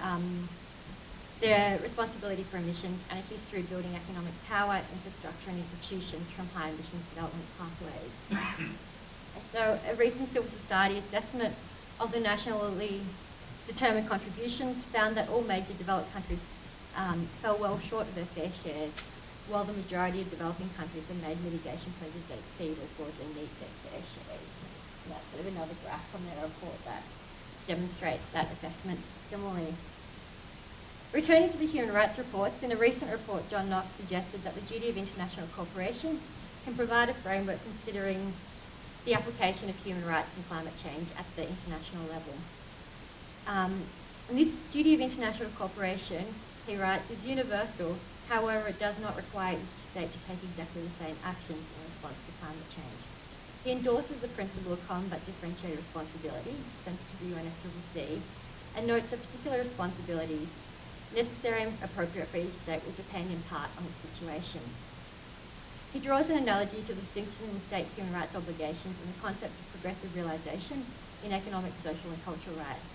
their responsibility for emissions and a history of building economic power, infrastructure and institutions from high emissions development pathways. So a recent civil society assessment of the nationally determined contributions found that all major developed countries fell well short of their fair shares, while the majority of developing countries have made mitigation pledges that exceed or broadly meet their fair shares. And that's sort of another graph from their report that demonstrates that assessment similarly. Returning to the human rights reports, in a recent report, John Knox suggested that the duty of international cooperation can provide a framework considering the application of human rights and climate change at the international level. And this duty of international cooperation, he writes, is universal. However, it does not require each state to take exactly the same actions in response to climate change. He endorses the principle of common but differentiated responsibility, central to the UNFCCC, and notes that particular responsibilities, necessary and appropriate for each state, will depend in part on its situation. He draws an analogy to the distinction in state human rights obligations and the concept of progressive realisation in economic, social and cultural rights.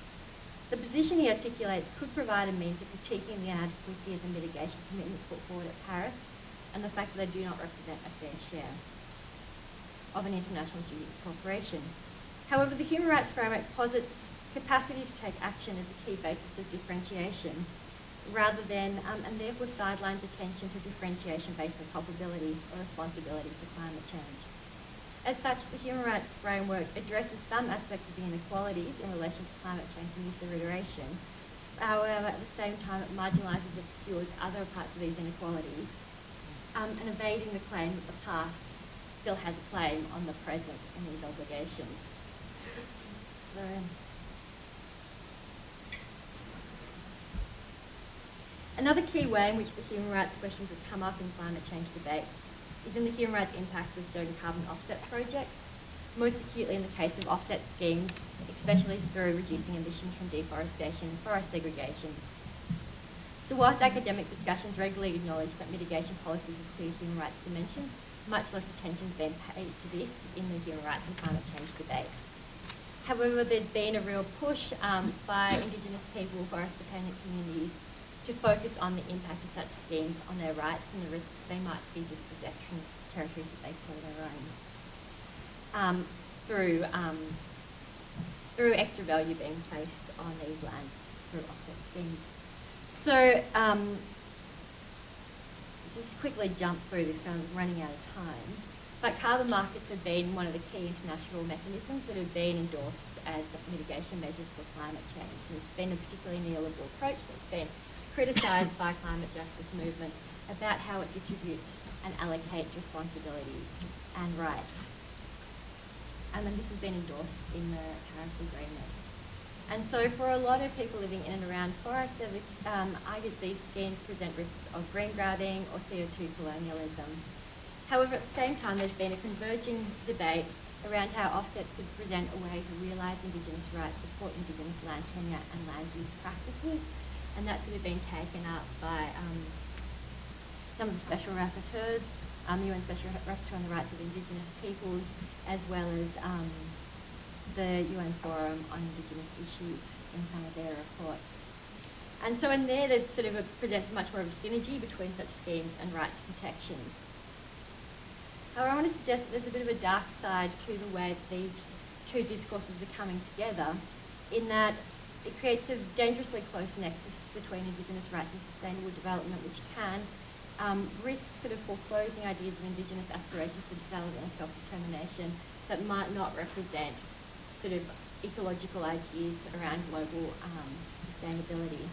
The position he articulates could provide a means of critiquing the inadequacy of the mitigation commitments put forward at Paris and the fact that they do not represent a fair share of an international duty of cooperation. However, the human rights framework posits capacity to take action as a key basis of differentiation rather than, and therefore sidelines attention to differentiation based on culpability or responsibility for climate change. As such, the human rights framework addresses some aspects of the inequalities in relation to climate change and use of iteration. However, at the same time, it marginalises and obscures other parts of these inequalities and evading the claim that the past still has a claim on the present in these obligations. So, another key way in which the human rights questions have come up in climate change debate is in the human rights impacts of certain carbon offset projects, most acutely in the case of offset schemes, especially through reducing emissions from deforestation and forest degradation. So whilst academic discussions regularly acknowledge that mitigation policies have clear human rights dimensions, much less attention has been paid to this in the human rights and climate change debate. However, there's been a real push by Indigenous people, forest-dependent communities, to focus on the impact of such schemes on their rights and the risks they might be dispossessed from territories that they call their own, through extra value being placed on these lands through offset schemes. So, just quickly jump through this, I'm running out of time. But carbon markets have been one of the key international mechanisms that have been endorsed as mitigation measures for climate change. And it's been a particularly neoliberal approach that's been criticised by climate justice movement about how it distributes and allocates responsibilities and rights. And then this has been endorsed in the Paris Agreement. And so for a lot of people living in and around forests, argue these schemes present risks of green grabbing or CO2 colonialism. However, at the same time, there's been a converging debate around how offsets could present a way to realise Indigenous rights, support Indigenous land tenure and land use practices. And that's sort of been taken up by some of the special rapporteurs, the UN Special Rapporteur on the Rights of Indigenous Peoples, as well as the UN Forum on Indigenous Issues in some of their reports. And so in there, there's sort of presents much more of a synergy between such schemes and rights protections. However, I want to suggest that there's a bit of a dark side to the way that these two discourses are coming together, in that it creates a dangerously close nexus between Indigenous rights and sustainable development, which can risk sort of foreclosing ideas of Indigenous aspirations for development and self-determination that might not represent sort of ecological ideas around global sustainability.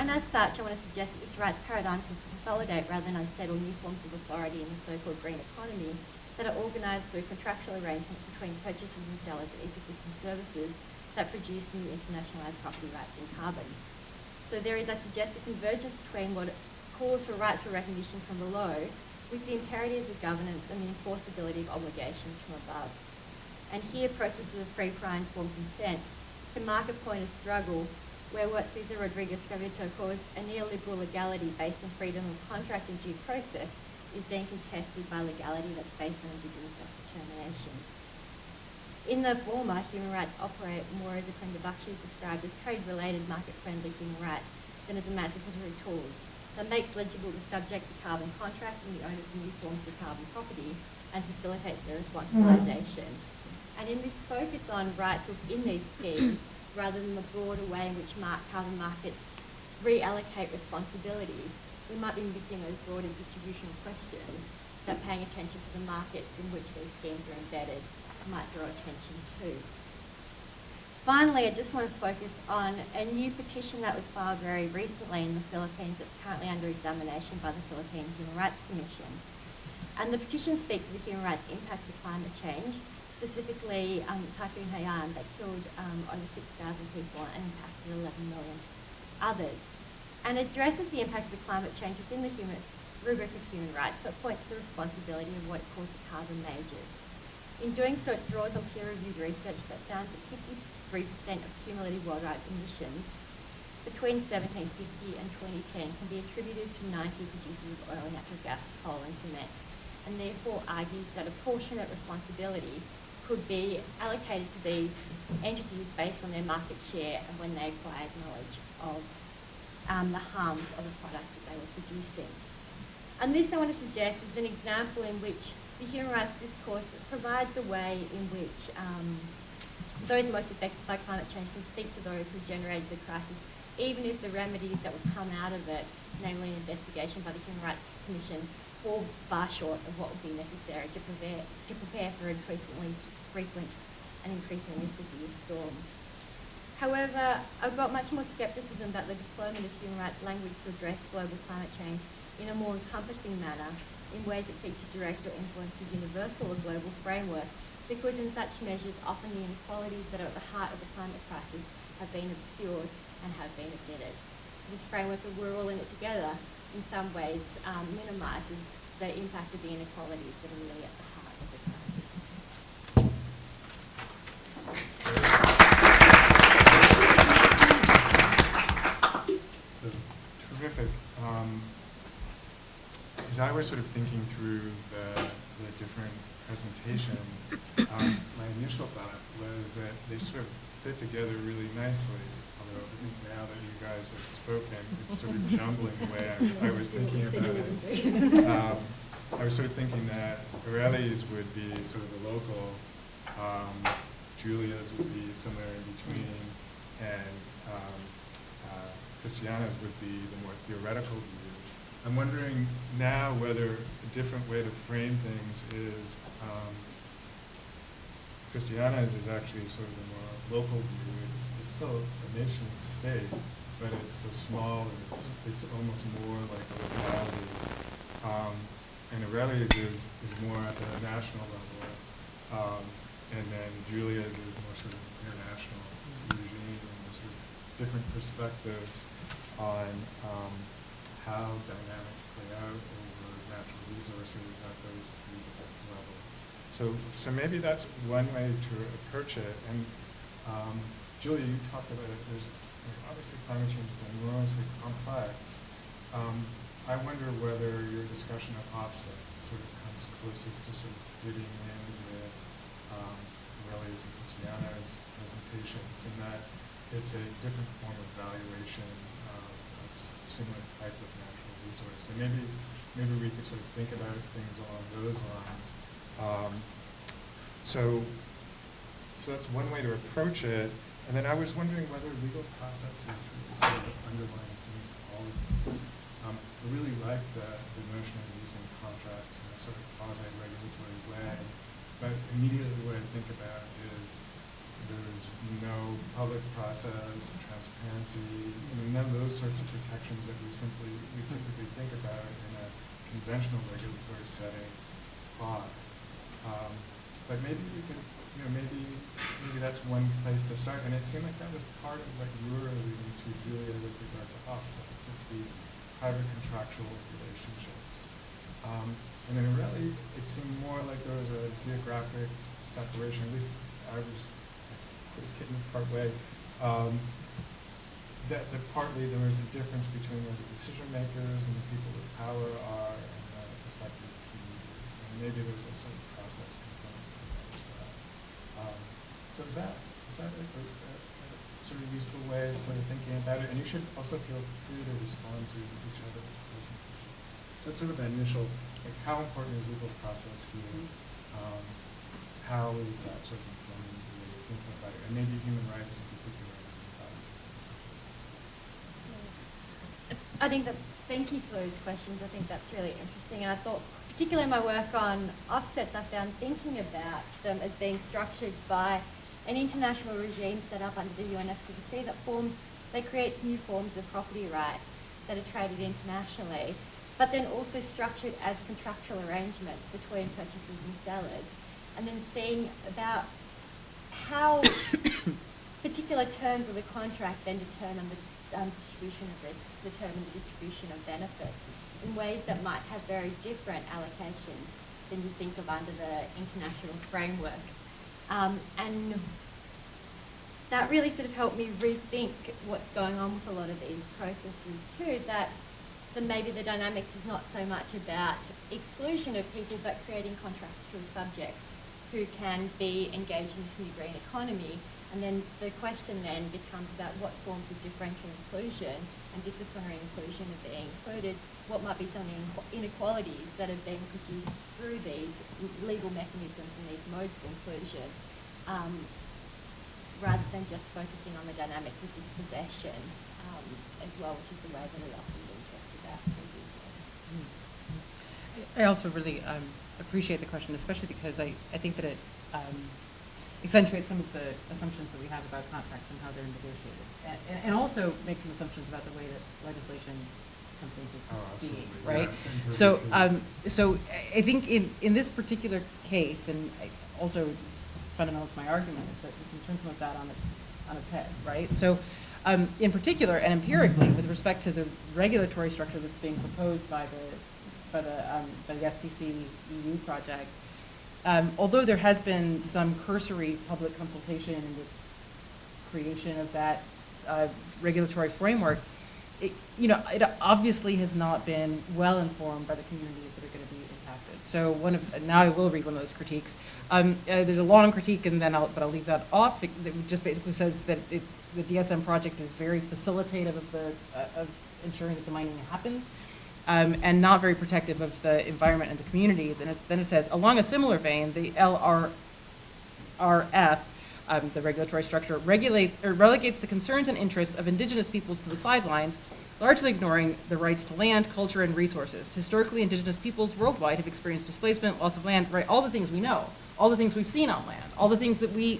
And as such, I want to suggest that this rights paradigm can consolidate rather than unsettle new forms of authority in the so-called green economy that are organised through contractual arrangements between purchasers and sellers of ecosystem services that produce new internationalised property rights in carbon. So there is, I suggest, a convergence between what calls for rights for recognition from below with the imperatives of governance and the enforceability of obligations from above. And here, processes of free, prior, informed consent can mark a point of struggle where what Cesar Rodriguez Gavito calls a neoliberal legality based on freedom of contract and due process is being contested by legality that's based on Indigenous self-determination. In the former, human rights operate more as Akunda Bakshi is described as trade-related, market-friendly human rights than as emancipatory tools that makes legible the subject to carbon contracts and the owners of new forms of carbon property and facilitates their responsibilisation. And in this focus on rights within these schemes, rather than the broader way in which carbon markets reallocate responsibility, we might be missing those broader distributional questions that paying attention to the markets in which these schemes are embedded might draw attention to. Finally, I just want to focus on a new petition that was filed very recently in the Philippines that's currently under examination by the Philippine Human Rights Commission. And the petition speaks of the human rights impact of climate change, specifically Typhoon Haiyan that killed over 6,000 people and impacted 11 million others. and addresses the impact of climate change within the rubric of human rights, so it points to the responsibility of what it calls the carbon majors. In doing so, it draws on peer-reviewed research that found that 63% of cumulative worldwide emissions between 1750 and 2010 can be attributed to 90 producers of oil, natural gas, coal and cement, and therefore argues that a proportionate responsibility could be allocated to these entities based on their market share and when they acquired knowledge of the harms of the products that they were producing. And this, I want to suggest, is an example in which the human rights discourse provides a way in which those most affected by climate change can speak to those who generated the crisis, even if the remedies that would come out of it, namely an investigation by the Human Rights Commission, fall far short of what would be necessary to prepare for increasingly frequent and increasingly severe storms. However, I've got much more scepticism about the deployment of human rights language to address global climate change in a more encompassing manner, in ways that seek to direct or influence a universal or global framework, because in such measures, often the inequalities that are at the heart of the climate crisis have been obscured and have been omitted. This framework of we're all in it together, in some ways, minimises the impact of the inequalities that are really at the heart of the crisis. So, terrific. As I was sort of thinking through the different presentations, my initial thought was that they sort of fit together really nicely. Although I think now that you guys have spoken, it's sort of jumbling the way I was thinking about it. I was sort of thinking that Areli's would be sort of the local, Julia's would be somewhere in between, and Christiana's would be the more theoretical view. I'm wondering now whether a different way to frame things is Christiana's is actually sort of the more local view. It's still a nation state, but it's so small and it's almost more like a locality. And Areli's is more at the national level, and then Julia's is more sort of international regime and sort of different perspectives on how dynamics play out over natural resources at those three different levels. So maybe that's one way to approach it. And Julia, you talked about it. There's obviously climate change is enormously complex. I wonder whether your discussion of offsets sort of comes closest to sort of fitting in with Areli's and Christiana's presentations, in that it's a different form of valuation of a similar type of natural resource. And maybe we could sort of think about things along those lines. So that's one way to approach it. And then I was wondering whether legal processes really sort of the underlying theme of all of these. I really like the notion of using contracts in a sort of quasi-regulatory way, but immediately what I think about is there's no public process, transparency, none of those sorts of protections that we typically think about in a conventional regulatory setting apply. But maybe we could, maybe that's one place to start. And it seemed like that was part of what you were alluding to, Julia, with regard to offsets. It's these private contractual relationships. And then really, it seemed more like there was a geographic separation. At least I was getting part way. That partly there was a difference between where the decision makers and the people with power are and the effective communities. And maybe there's a sort of process component to that as well. So is that a sort of useful way of sort of thinking about it? And you should also feel free to respond to each other's presentations. So it's sort of an initial, like how important is legal process here? How is that sort of informing the way you're thinking about it? And maybe human rights in particular is something. Thank you for those questions. I think that's really interesting. And I thought, particularly in my work on offsets, I found thinking about them as being structured by an international regime set up under the UNFCCC that creates new forms of property rights that are traded internationally, but then also structured as contractual arrangements between purchasers and sellers, and then seeing about how particular terms of the contract then determine distribution of risk, determine the distribution of benefits in ways that might have very different allocations than you think of under the international framework. And that really sort of helped me rethink what's going on with a lot of these processes too, that maybe the dynamics is not so much about exclusion of people, but creating contractual subjects who can be engaged in this new green economy. And then the question then becomes about what forms of differential inclusion and disciplinary inclusion are being included, what might be some inequalities that are being produced through these legal mechanisms and these modes of inclusion, rather than just focusing on the dynamics of dispossession as well, which is the way that it often been talked about previously. I also really appreciate the question, especially because I think that it accentuates some of the assumptions that we have about contracts and how they're negotiated, and also makes some assumptions about the way that legislation comes into being, right? Yeah, so I think in this particular case, and also fundamental to my argument, is that we can turn some of that on its head, right? So in particular and empirically, with respect to the regulatory structure that's being proposed by the SPC EU project, although there has been some cursory public consultation in the creation of that regulatory framework, it obviously has not been well informed by the communities that are going to be impacted. So now I will read one of those critiques. There's a long critique, and then I'll leave that off. It just basically says that the DSM project is very facilitative of ensuring that the mining happens, and not very protective of the environment and the communities. And then it says, along a similar vein, the LRRF, the regulatory structure, relegates the concerns and interests of indigenous peoples to the sidelines, largely ignoring the rights to land, culture, and resources. Historically, indigenous peoples worldwide have experienced displacement, loss of land, right? All the things we know, all the things we've seen on land, all the things that the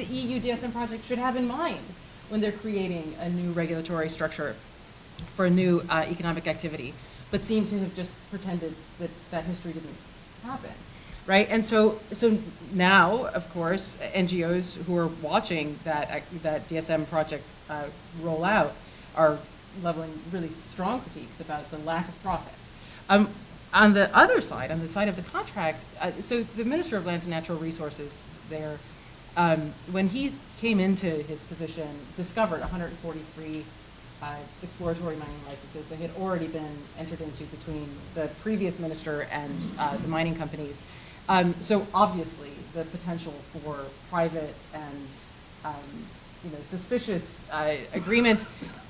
EU DSM project should have in mind when they're creating a new regulatory structure for a new economic activity, but seem to have just pretended that history didn't happen, right? And so now, of course, NGOs who are watching that DSM project roll out are leveling really strong critiques about the lack of process. On the other side, on the side of the contract, so the Minister of Lands and Natural Resources there, when he came into his position, discovered 143 exploratory mining licenses that had already been entered into between the previous minister and the mining companies. So obviously, the potential for private and suspicious agreements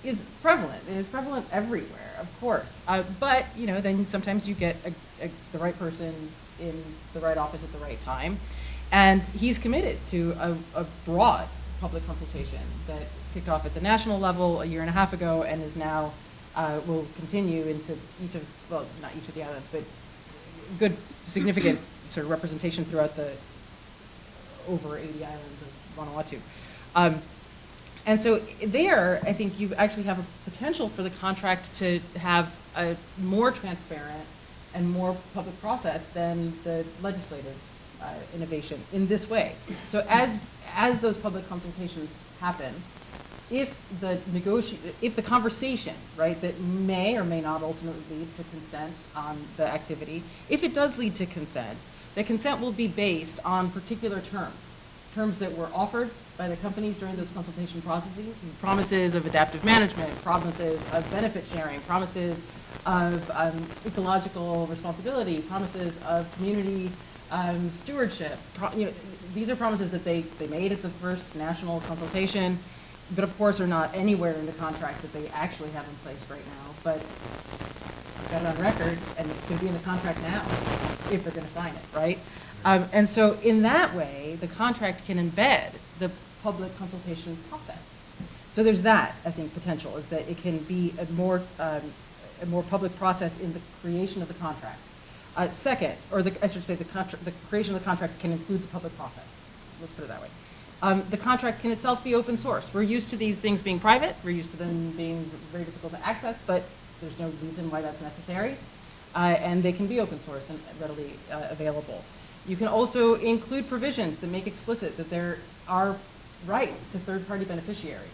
is prevalent. It is prevalent everywhere, of course. But then sometimes you get the right person in the right office at the right time, and he's committed to a broad public consultation that kicked off at the national level a year and a half ago, and is now will continue into not each of the islands, but good, significant sort of representation throughout the over 80 islands of Vanuatu. And so there, I think you actually have a potential for the contract to have a more transparent and more public process than the legislative innovation in this way. So as those public consultations happen, if the conversation, right, that may or may not ultimately lead to consent on the activity, if it does lead to consent, the consent will be based on particular terms that were offered by the companies during those consultation processes, promises of adaptive management, promises of benefit sharing, promises of ecological responsibility, promises of community stewardship. These are promises that they made at the first national consultation, but of course are not anywhere in the contract that they actually have in place right now. But I've got it on record, and it's going to be in the contract now if they're going to sign it, right? And so in that way, the contract can embed the public consultation process. So there's that, I think, potential, is that it can be a more public process in the creation of the contract. Second, or I should say the creation of the contract can include the public process. Let's put it that way. The contract can itself be open source. We're used to these things being private. We're used to them being very difficult to access, but there's no reason why that's necessary. And they can be open source and readily available. You can also include provisions that make explicit that there are rights to third-party beneficiaries.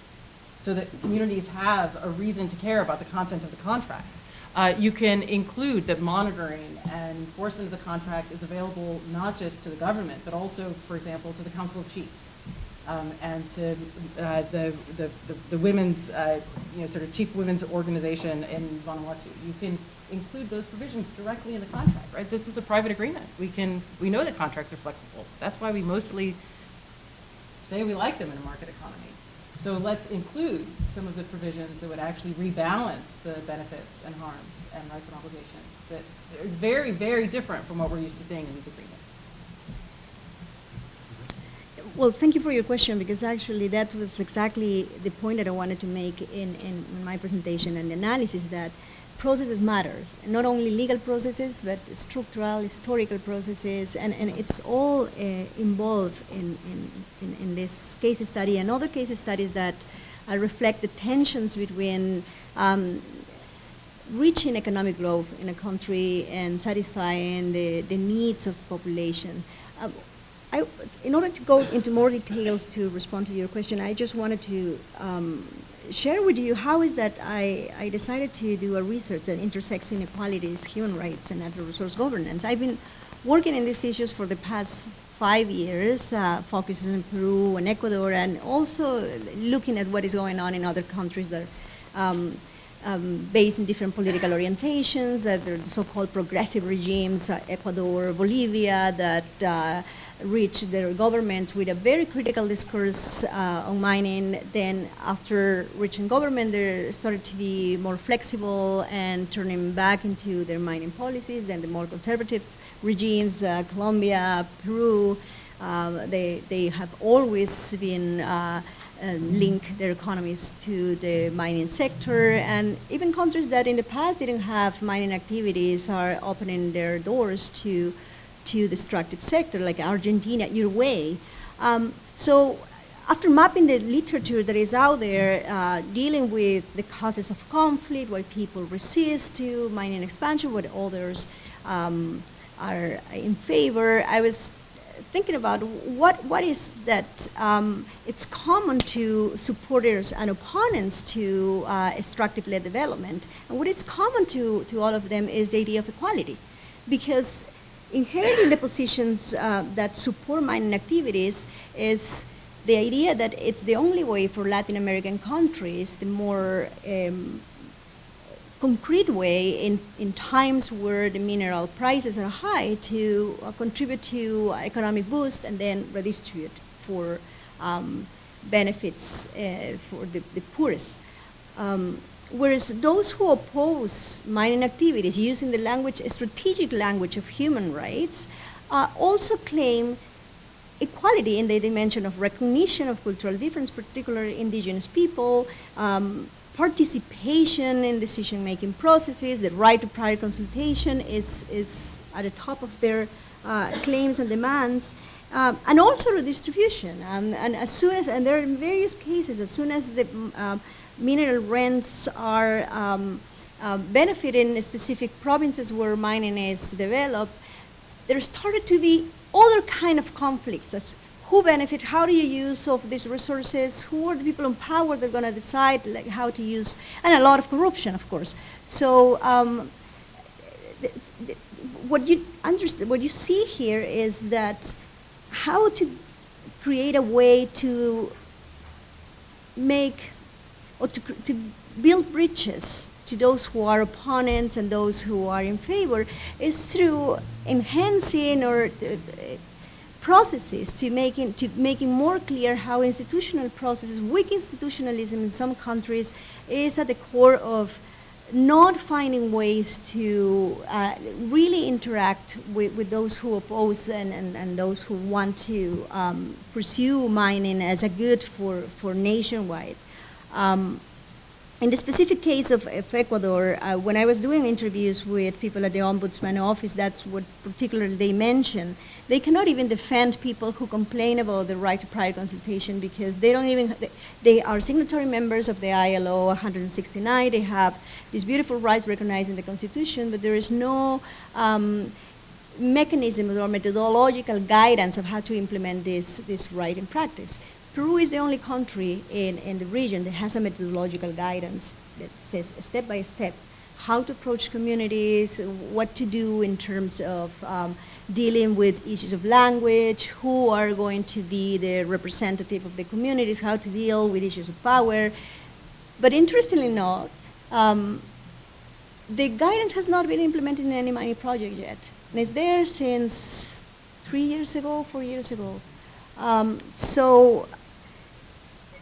so that communities have a reason to care about the content of the contract. You can include that monitoring and enforcement of the contract is available not just to the government, but also, for example, to the Council of Chiefs and to the women's, sort of chief women's organization in Vanuatu. You can include those provisions directly in the contract, right? This is a private agreement. We know that contracts are flexible. That's why we mostly say we like them in a market economy. So let's include some of the provisions that would actually rebalance the benefits and harms and rights and obligations that are very, very different from what we're used to seeing in these agreements. Well, thank you for your question, because actually that was exactly the point that I wanted to make in my presentation and the analysis, that processes matters, not only legal processes, but structural, historical processes, and it's all involved in this case study and other case studies that reflect the tensions between reaching economic growth in a country and satisfying the needs of the population. In order to go into more details to respond to your question, I just wanted to share with you how is that I decided to do a research that intersects inequalities, human rights, and natural resource governance. I've been working in these issues for the past 5 years, focusing in Peru and Ecuador, and also looking at what is going on in other countries that are based in different political orientations, that are the so-called progressive regimes, Ecuador, Bolivia, that reach their governments with a very critical discourse on mining. Then after reaching government, they started to be more flexible and turning back into their mining policies. Then the more conservative regimes, Colombia, Peru, they have always been link their economies to the mining sector. And even countries that in the past didn't have mining activities are opening their doors to the extractive sector, like Argentina, Uruguay. So after mapping the literature that is out there, dealing with the causes of conflict, why people resist to mining expansion, what others are in favor, I was thinking about what is that it's common to supporters and opponents to extractive-led development. And what is common to all of them is the idea of equality. Because inherent in the positions that support mining activities is the idea that it's the only way for Latin American countries, the more concrete way in times where the mineral prices are high, to contribute to economic boost and then redistribute for benefits for the poorest. Whereas those who oppose mining activities using the language, strategic language of human rights, also claim equality in the dimension of recognition of cultural difference, particularly indigenous people, participation in decision-making processes, the right to prior consultation is at the top of their claims and demands, and also redistribution. And as soon as, and there are various cases, as soon as the mineral rents are benefiting specific provinces where mining is developed, there started to be other kind of conflicts. As who benefits, how do you use of these resources, who are the people in power that are going to decide like, how to use, and a lot of corruption, of course. So what you see here is that how to create a way to make or to build bridges to those who are opponents and those who are in favor is through enhancing or processes to making more clear how institutional processes, weak institutionalism in some countries is at the core of not finding ways to really interact with those who oppose and those who want to pursue mining as a good for nationwide. In the specific case of Ecuador, when I was doing interviews with people at the Ombudsman office, that's what particularly they mentioned. They cannot even defend people who complain about the right to prior consultation because they don't even, they are signatory members of the ILO 169. They have these beautiful rights recognized in the Constitution, but there is no mechanism or methodological guidance of how to implement this right in practice. Peru is the only country in the region that has a methodological guidance that says step by step how to approach communities, what to do in terms of dealing with issues of language, who are going to be the representative of the communities, how to deal with issues of power. But interestingly enough, the guidance has not been implemented in any mining project yet. And it's there since 3 years ago, 4 years ago. So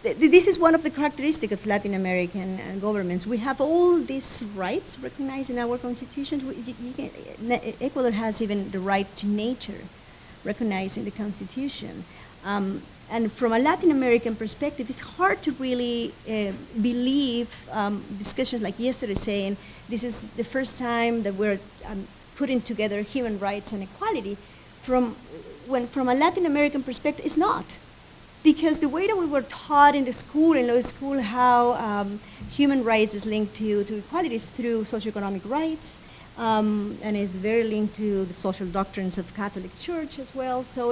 this is one of the characteristics of Latin American governments. We have all these rights recognized in our constitution. Ecuador has even the right to nature recognized in the constitution. And from a Latin American perspective, it's hard to really believe discussions like yesterday saying this is the first time that we're putting together human rights and equality. From a Latin American perspective, it's not. Because the way that we were taught in the school, in law school, how human rights is linked to equality is through socioeconomic rights, and it's very linked to the social doctrines of Catholic Church as well. So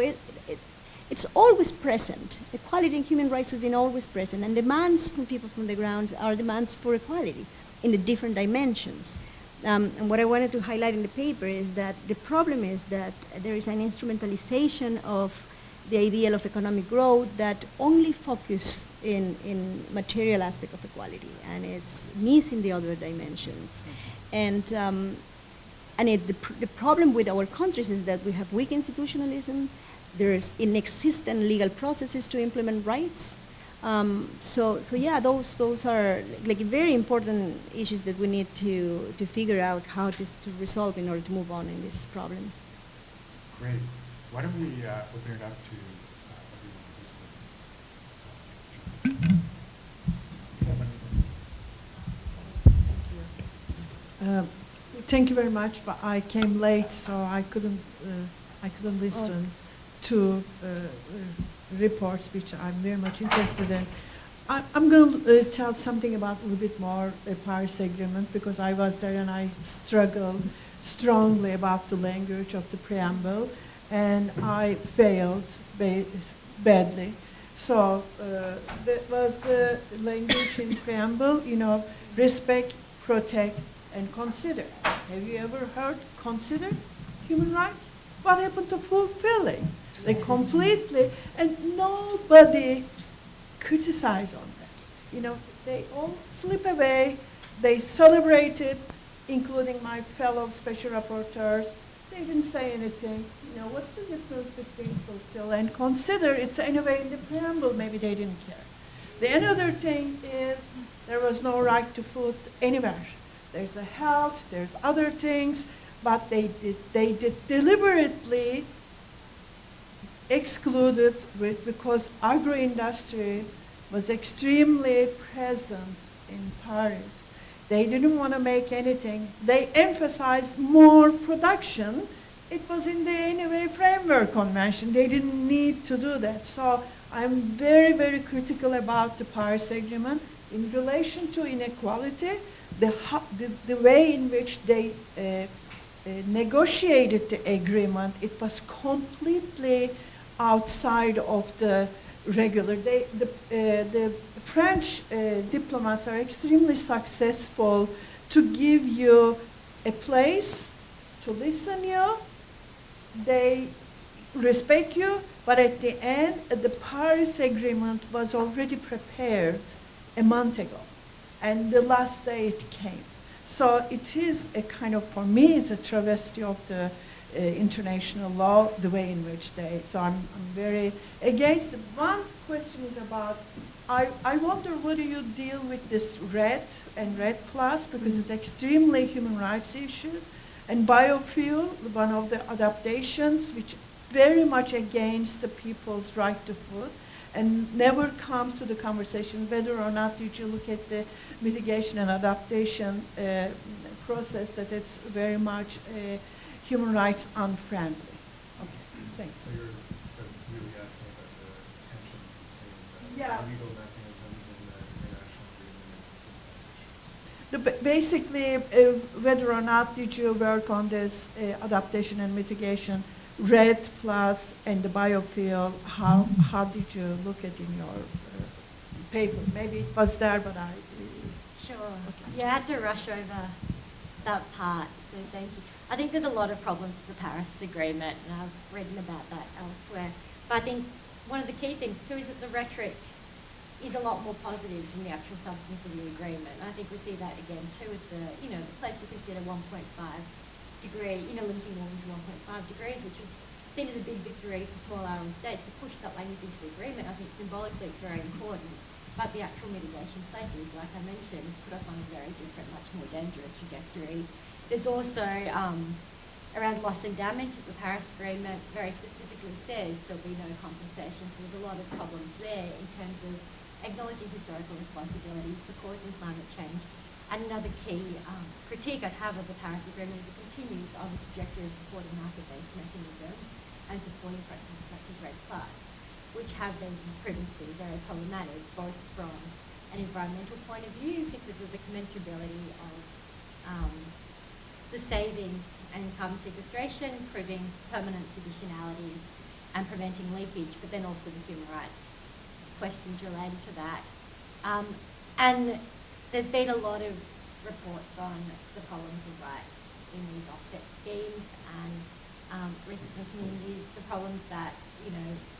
it's always present. Equality and human rights have been always present, and demands from people from the ground are demands for equality in the different dimensions. And what I wanted to highlight in the paper is that the problem is that there is an instrumentalization of the ideal of economic growth that only focus in material aspect of equality, and it's missing the other dimensions. And the problem with our countries is that we have weak institutionalism, there's inexistent legal processes to implement rights. So yeah, those are like very important issues that we need to figure out how to resolve in order to move on in these problems. Great. Why don't we open it up to everyone? Thank you very much, but I came late, so I couldn't listen to reports, which I'm very much interested in. I'm going to tell something about a little bit more the Paris Agreement, because I was there and I struggled strongly about the language of the preamble, and I failed badly. So that was the language in preamble, respect, protect, and consider. Have you ever heard consider human rights? What happened to fulfilling? They completely, and nobody criticized on that. They all slip away. They celebrated, including my fellow special rapporteurs. They didn't say anything. What's the difference between fulfill and consider? It's anyway in the preamble. Maybe they didn't care. The another thing is there was no right to food anywhere. There's the health, there's other things, but they did deliberately excluded because agro-industry was extremely present in Paris. They didn't want to make anything. They emphasized more production. It was in the anyway framework convention. They didn't need to do that. So I'm very, very critical about the Paris Agreement in relation to inequality. The way in which they negotiated the agreement, it was completely outside of the regular. The French diplomats are extremely successful to give you a place to listen you. They respect you, but at the end, the Paris Agreement was already prepared a month ago, and the last day it came. So it is a kind of, for me, it's a travesty of the international law, the way in which so I'm very against it. One question is about, I wonder whether you deal with this RED and RED Plus, because it's extremely human rights issues, and biofuel, one of the adaptations, which very much against the people's right to food, and never comes to the conversation whether or not did you look at the mitigation and adaptation process, that it's very much human rights unfriendly. Okay, thanks. So you're really asking about the tension between the Yeah. legal mechanisms and the international agreement and Basically, whether or not did you work on this adaptation and mitigation RED plus and the biofuel, how did you look at in your paper? Maybe it was there, but I... Sure. Okay. Yeah, I had to rush over that part, so thank you. I think there's a lot of problems with the Paris Agreement, and I've written about that elsewhere. But I think one of the key things too is that the rhetoric is a lot more positive than the actual substance of the agreement. And I think we see that again too with the, the place to consider 1.5 degree, limiting warming to 1.5 degrees, which was seen as a big victory for small island states to push that language into the agreement. I think symbolically it's very important. But the actual mitigation pledges, like I mentioned, put us on a very different, much more dangerous trajectory. There's also, around loss and damage, that the Paris Agreement very specifically says there'll be no compensation. So there's a lot of problems there in terms of acknowledging historical responsibilities for causing climate change. And another key critique I'd have of the Paris Agreement is it continues on this trajectory of supporting market-based mechanisms and supporting practices such as RED+, which have been proven to be very problematic, both from an environmental point of view, because of the commensurability of the savings and carbon sequestration, proving permanent conditionalities and preventing leakage, but then also the human rights questions related to that. And there's been a lot of reports on the problems of rights in these offset schemes and resistant communities, the problems that,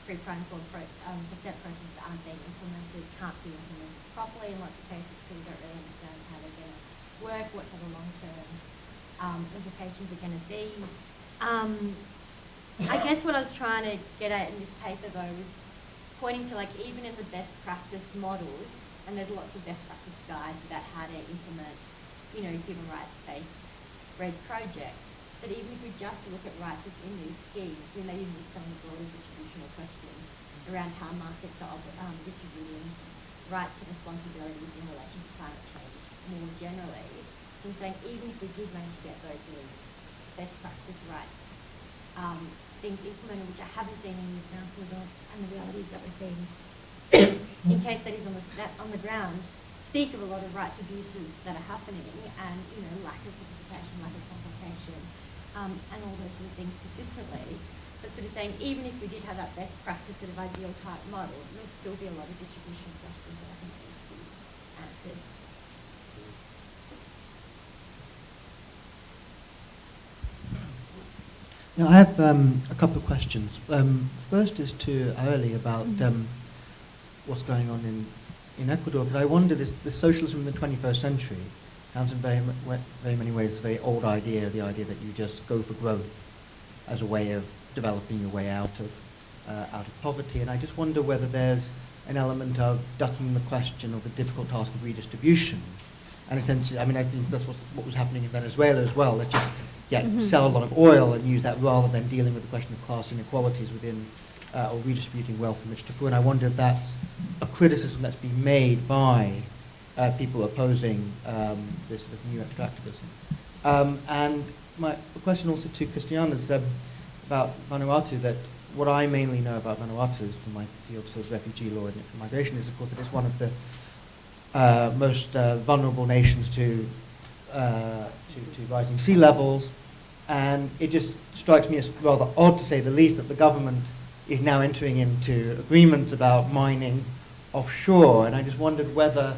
pre-prime consent processes aren't being implemented, can't be implemented properly in lots of cases because we don't really understand how they're going to work, what type of long-term implications are going to be. I guess what I was trying to get at in this paper though was pointing to even in the best practice models, and there's lots of best practice guides about how to implement, human rights-based RED projects. But even if we just look at rights within these schemes, we may miss some of the broader distributional questions around how markets are distributing rights and responsibilities in relation to climate change more generally. So I'm saying even if we did manage to get those best practice rights things implemented, which I haven't seen any examples of, and the realities that we're seeing in case studies on the ground speak of a lot of rights abuses that are happening and lack of participation, lack of consultation, and all those sort of things persistently. But sort of saying even if we did have that best practice sort of ideal type model, there would still be a lot of distributional questions that I think need to be answered. Now, I have a couple of questions. First is to Areli about what's going on in Ecuador, because I wonder, this socialism in the 21st century sounds in very many ways a very old idea, the idea that you just go for growth as a way of developing your way out of poverty. And I just wonder whether there's an element of ducking the question of the difficult task of redistribution. And essentially, I think that's what was happening in Venezuela as well. Let's just sell a lot of oil and use that rather than dealing with the question of class inequalities within or redistributing wealth from rich to poor. And I wonder if that's a criticism that's been made by people opposing this sort of new extractivism. And my question also to Christiana is about Vanuatu, that what I mainly know about Vanuatu is from my fields as refugee law and migration is, of course, that it's one of the most vulnerable nations to rising sea levels. And it just strikes me as rather odd, to say the least, that the government is now entering into agreements about mining offshore. And I just wondered whether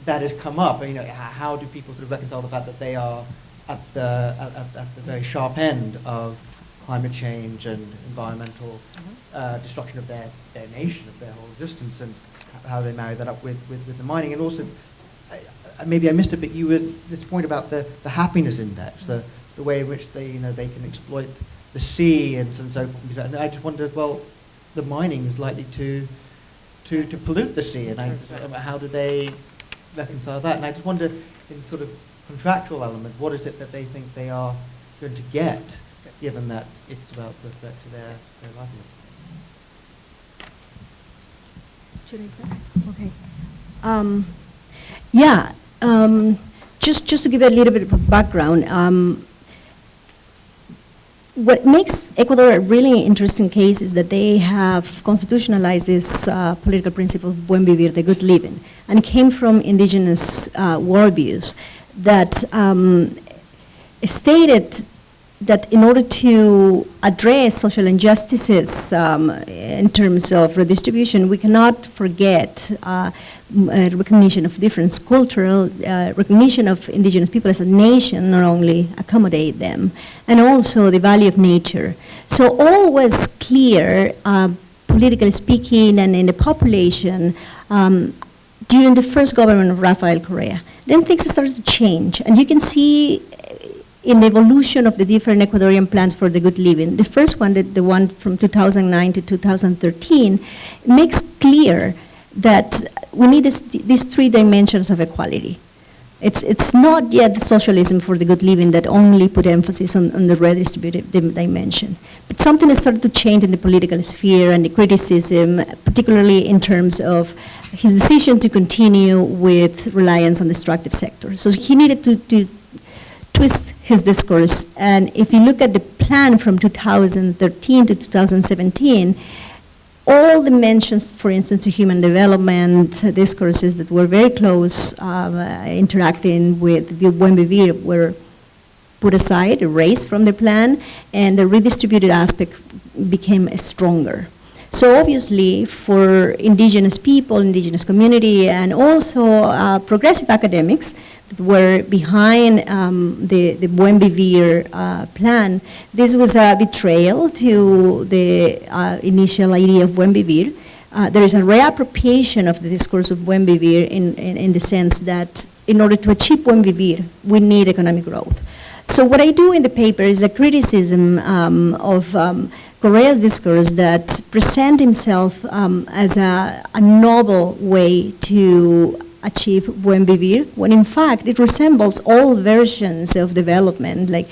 that has come up. How do people sort of reconcile the fact that they are at the very sharp end of climate change and environmental destruction of their nation, of their whole existence, and how they marry that up with the mining? And also, maybe I missed it, but you were this point about the happiness index, the way in which they can exploit the sea and so forth. And I just wondered, well, the mining is likely to pollute the sea, and how do they reconcile that? And I just wonder, in sort of contractual element, what is it that they think they are going to get, given that it's about the threat to their livelihood? Should I start? Okay. Just to give a little bit of background, what makes Ecuador a really interesting case is that they have constitutionalized this political principle of buen vivir, the good living, and it came from indigenous worldviews that stated that in order to address social injustices in terms of redistribution, we cannot forget recognition of difference, cultural recognition of indigenous people as a nation, not only accommodate them, and also the value of nature. So all was clear, politically speaking, and in the population during the first government of Rafael Correa. Then things started to change, and you can see in the evolution of the different Ecuadorian plans for the good living. The first one, the one from 2009 to 2013, makes clear that we need these three dimensions of equality. It's not yet the socialism for the good living that only put emphasis on the redistributive dimension. But something has started to change in the political sphere and the criticism, particularly in terms of his decision to continue with reliance on the extractive sector. So he needed to twist his discourse. And if you look at the plan from 2013 to 2017, all the mentions, for instance, to human development discourses that were very close, interacting with Buen Vivir, were put aside, erased from the plan, and the redistributed aspect became stronger. So obviously, for indigenous people, indigenous community, and also progressive academics that were behind the Buen Vivir plan, this was a betrayal to the initial idea of Buen Vivir. There is a reappropriation of the discourse of Buen Vivir in the sense that in order to achieve Buen Vivir, we need economic growth. So what I do in the paper is a criticism of Correa's discourse that present himself as a novel way to achieve Buen Vivir, when in fact it resembles all versions of development, like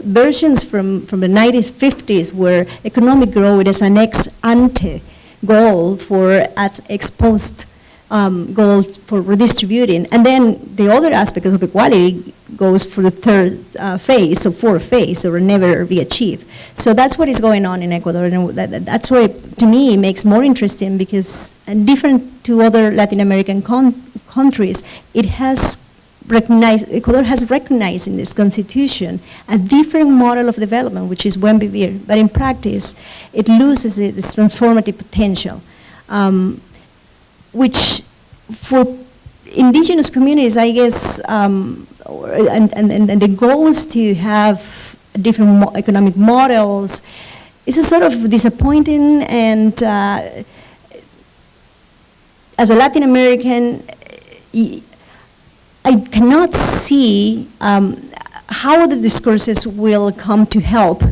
versions from the 1950s where economic growth is an ex ante goal for ex post goal for redistributing. And then the other aspect of equality goes for the third phase, or fourth phase, or will never be achieved. So that's what is going on in Ecuador, and that's why, to me, it makes more interesting, because, and different to other Latin American countries, it has recognized, Ecuador has recognized in this constitution a different model of development, which is Buen Vivir, but in practice, it loses its transformative potential, which for indigenous communities, I guess, and the goals to have different economic models is a sort of disappointing, and as a Latin American, I cannot see how the discourses will come to help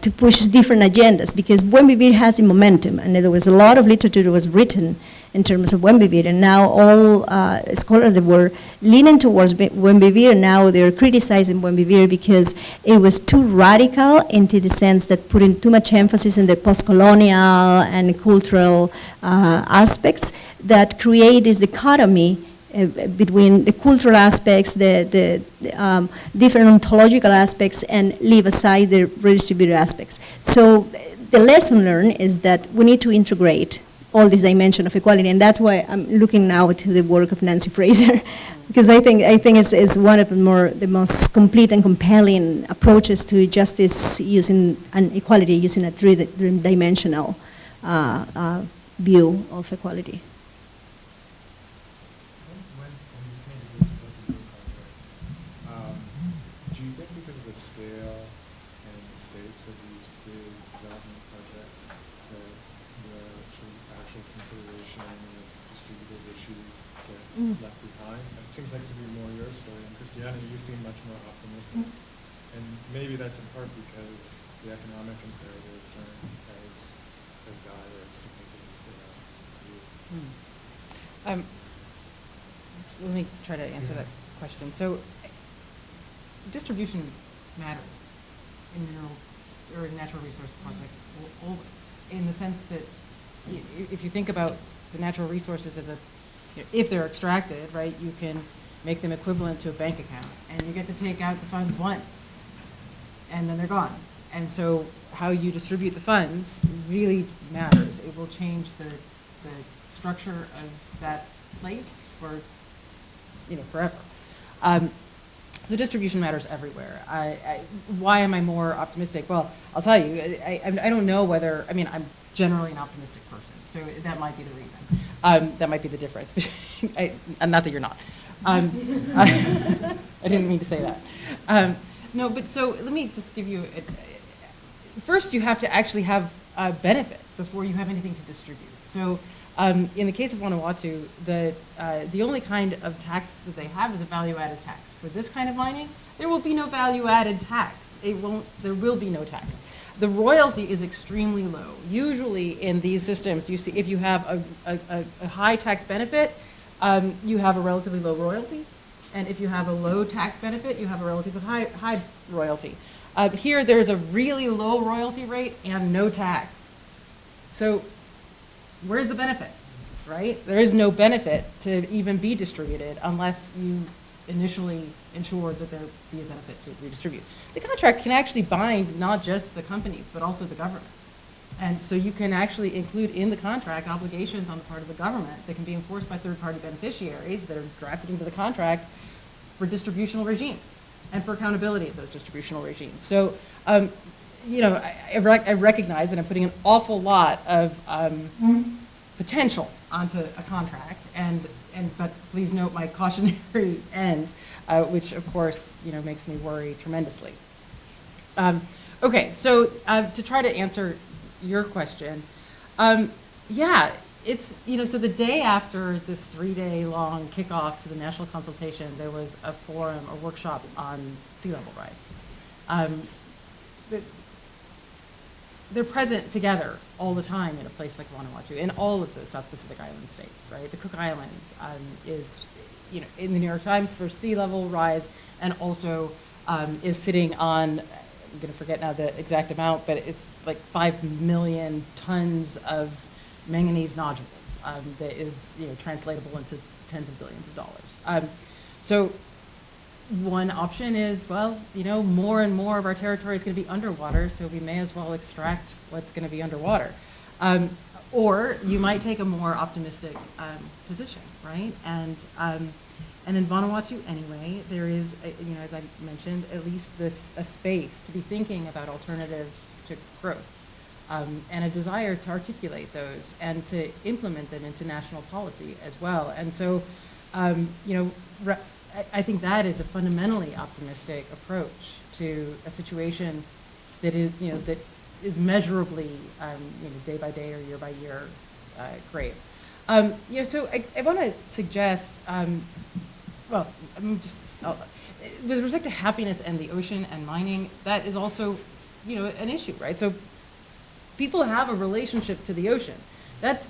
to push different agendas, because Buen Vivir has the momentum, and there was a lot of literature that was written in terms of Buen Vivir, and now all scholars that were leaning towards Buen Vivir, now they're criticizing Buen Vivir because it was too radical, into the sense that putting too much emphasis in the post-colonial and cultural aspects that create this dichotomy between the cultural aspects, the different ontological aspects, and leave aside the redistributed aspects. So the lesson learned is that we need to integrate all this dimension of equality, and that's why I'm looking now to the work of Nancy Fraser, because I think it's one of the most complete and compelling approaches to justice using and equality using a three-dimensional view of equality. Do you think because of the scale and the stakes of these big development projects that the actual consideration of distributed issues get left behind? It seems like to be more your story. And Christiana, you seem much more optimistic. And maybe that's in part because the economic imperatives aren't as dire as significant as they are for you. Let me try to answer that question. So, distribution matters in mineral or in natural resource projects always, in the sense that if you think about the natural resources as if they're extracted, right, you can make them equivalent to a bank account, and you get to take out the funds once, and then they're gone. And so how you distribute the funds really matters. It will change the structure of that place for, forever. So distribution matters everywhere. Why am I more optimistic? Well, I'll tell you, I don't know whether, I mean, I'm generally an optimistic person, so that might be the reason. That might be the difference. And not that you're not. I didn't mean to say that. No, but so let me just give you, first you have to actually have a benefit before you have anything to distribute. So in the case of Vanuatu, the only kind of tax that they have is a value-added tax. For this kind of mining, there will be no value-added tax. There will be no tax. The royalty is extremely low. Usually in these systems, you see if you have a high tax benefit, you have a relatively low royalty. And if you have a low tax benefit, you have a relatively high royalty. Here, there's a really low royalty rate and no tax. So where's the benefit, right? There is no benefit to even be distributed unless you initially ensure that there be a benefit to redistribute. The contract can actually bind not just the companies, but also the government. And so you can actually include in the contract obligations on the part of the government that can be enforced by third-party beneficiaries that are drafted into the contract for distributional regimes and for accountability of those distributional regimes. So, you know, I recognize that I'm putting an awful lot of potential onto a contract, but please note my cautionary end, which of course, you know, makes me worry tremendously. Okay, so to try to answer your question, yeah, it's, you know, so the day after this 3-day-long kickoff to the national consultation, there was a forum, a workshop on sea level rise. They're present together all the time in a place like Vanuatu, in all of those South Pacific Island states, right? The Cook Islands is, you know, in the New York Times for sea level rise, and also is sitting on, I'm going to forget now the exact amount, but it's like 5 million tons of manganese nodules that is, you know, translatable into tens of billions of dollars. So one option is, well, you know, more and more of our territory is going to be underwater, so we may as well extract what's going to be underwater. Or you might take a more optimistic position, right? And in Vanuatu, anyway, there is, you know, as I mentioned, at least a space to be thinking about alternatives to growth, and a desire to articulate those and to implement them into national policy as well. And so, you know, I think that is a fundamentally optimistic approach to a situation that is, you know, that is measurably, you know, day by day or year by year grave. You know, so I want to suggest, well, with respect to happiness and the ocean and mining, that is also, you know, an issue, right? So people have a relationship to the ocean. That's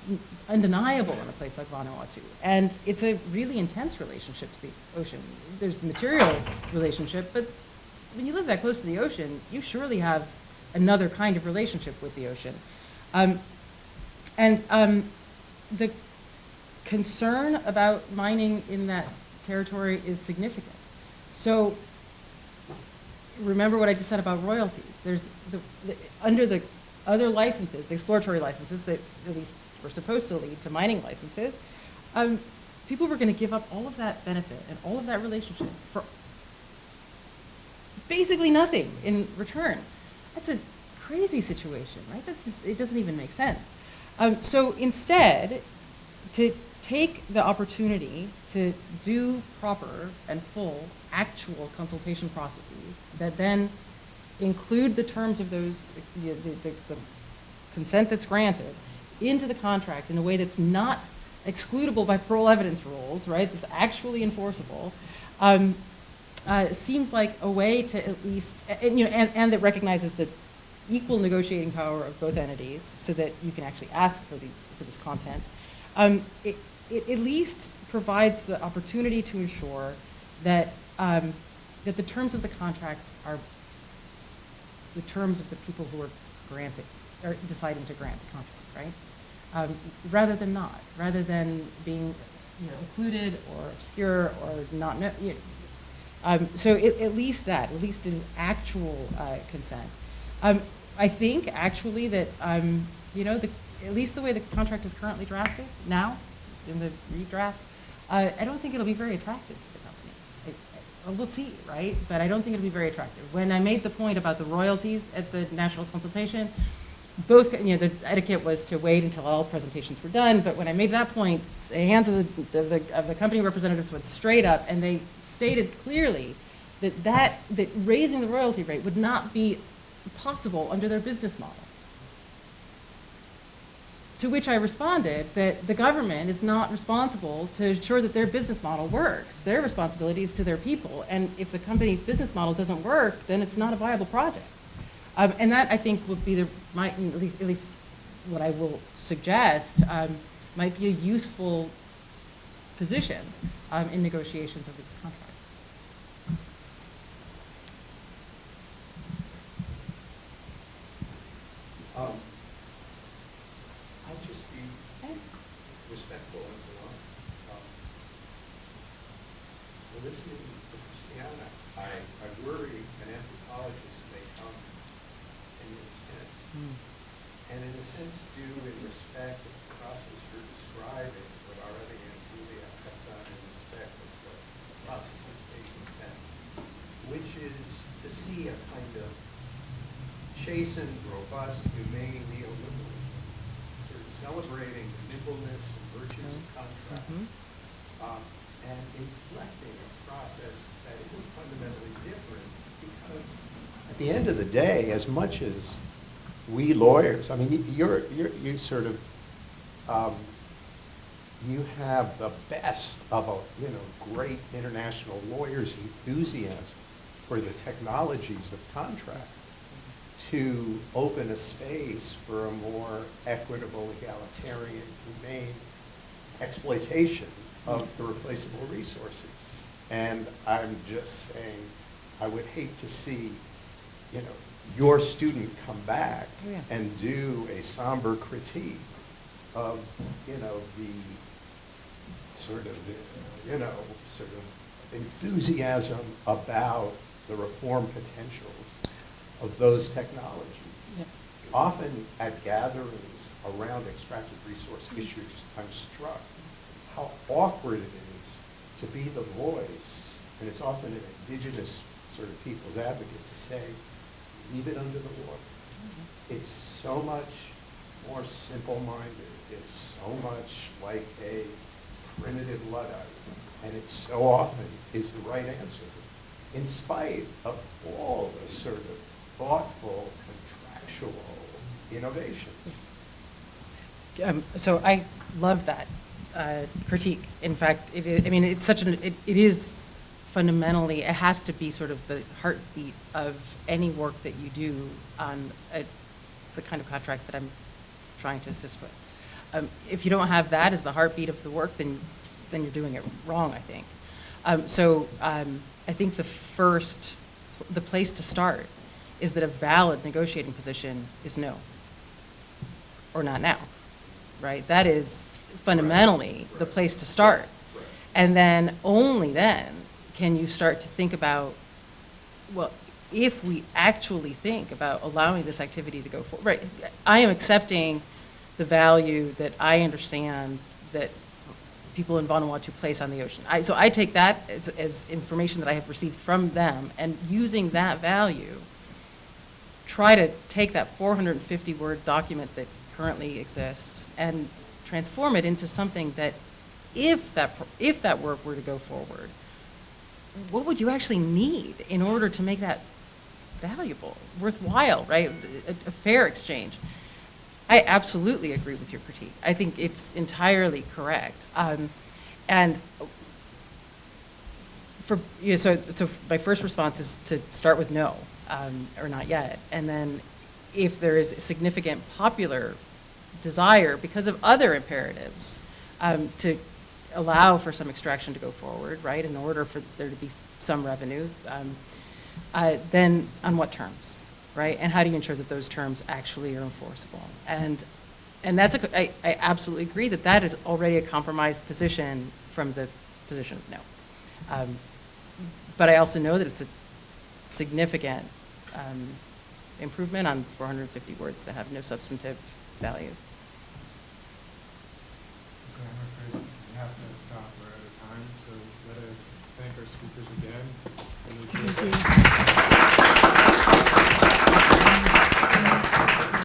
undeniable in a place like Vanuatu. And it's a really intense relationship to the ocean. There's the material relationship, but when you live that close to the ocean, you surely have another kind of relationship with the ocean. The concern about mining in that territory is significant. So remember what I just said about royalties. There's under the other licenses, the exploratory licenses that at least were supposed to lead to mining licenses, people were going to give up all of that benefit and all of that relationship for basically nothing in return. That's a crazy situation, right? That's just, it doesn't even make sense. So instead, to take the opportunity to do proper and full actual consultation processes that then include the terms of those, the consent that's granted into the contract in a way that's not excludable by parole evidence rules, right, that's actually enforceable, seems like a way to at least, and that recognizes the equal negotiating power of both entities so that you can actually ask for this content. It at least provides the opportunity to ensure that, that the terms of the contract are the terms of the people who are granting, or deciding to grant the contract, right? Rather than not, rather than being, you know, included or obscure or not, you know. So at least that, at least it is actual consent. I think actually that, you know, at least the way the contract is currently drafted now, in the redraft, I don't think it'll be very attractive to the company. well, we'll see, right? But I don't think it'll be very attractive. When I made the point about the royalties at the national consultation, both, the etiquette was to wait until all presentations were done, but when I made that point, the hands of the company representatives went straight up, and they stated clearly that raising the royalty rate would not be possible under their business model. To which I responded that the government is not responsible to ensure that their business model works. Their responsibility is to their people, and if the company's business model doesn't work, then it's not a viable project. And that, I think, would be at least what I will suggest, might be a useful position in negotiations of these contracts. I'll just be respectful and blunt. Listening to Christiana, I worry an anthropologist may come 10 years hence, and in a sense do in respect of the process you're describing what Areli and Julia have done in respect of the process that's taking them, which is to see a kind of chastened, robust, humane neoliberalism, sort of celebrating the nimbleness and virtues of contract, and inflecting a process that isn't fundamentally different, because at the end of the day, as much as we lawyers, I mean, you sort of, you have the best of a great international lawyers' enthusiasm for the technologies of contract to open a space for a more equitable, egalitarian, humane exploitation of the replaceable resources. And I'm just saying, I would hate to see, your student come back and do a somber critique of, the sort of enthusiasm about the reform potentials of those technologies. Yeah. Often at gatherings around extractive resource issues, I'm struck how awkward it is to be the voice, and it's often an indigenous sort of people's advocate to say, leave it under the water. It's so much more simple-minded. It's so much like a primitive Luddite, and it so often is the right answer, in spite of all the sort of thoughtful, contractual innovations. So I love that critique. In fact, it's such it is fundamentally, it has to be sort of the heartbeat of any work that you do on the kind of contract that I'm trying to assist with. If you don't have that as the heartbeat of the work, then you're doing it wrong, I think. I think the place to start is that a valid negotiating position is no, or not now, right? That is fundamentally the place to start. And then, only then, can you start to think about, well, if we actually think about allowing this activity to go forward, right? I am accepting the value that I understand that people in Vanuatu place on the ocean. So I take that as information that I have received from them, and using that value, try to take that 450-word document that currently exists and transform it into something that, if that work were to go forward, what would you actually need in order to make that valuable, worthwhile, right? A fair exchange. I absolutely agree with your critique. I think it's entirely correct. And so my first response is to start with no, or not yet. And then if there is a significant popular desire because of other imperatives to allow for some extraction to go forward, right, in order for there to be some revenue, then on what terms, right? And how do you ensure that those terms actually are enforceable? And that's I absolutely agree that that is already a compromised position from the position of no. But I also know that it's a significant improvement on 450 words that have no substantive value.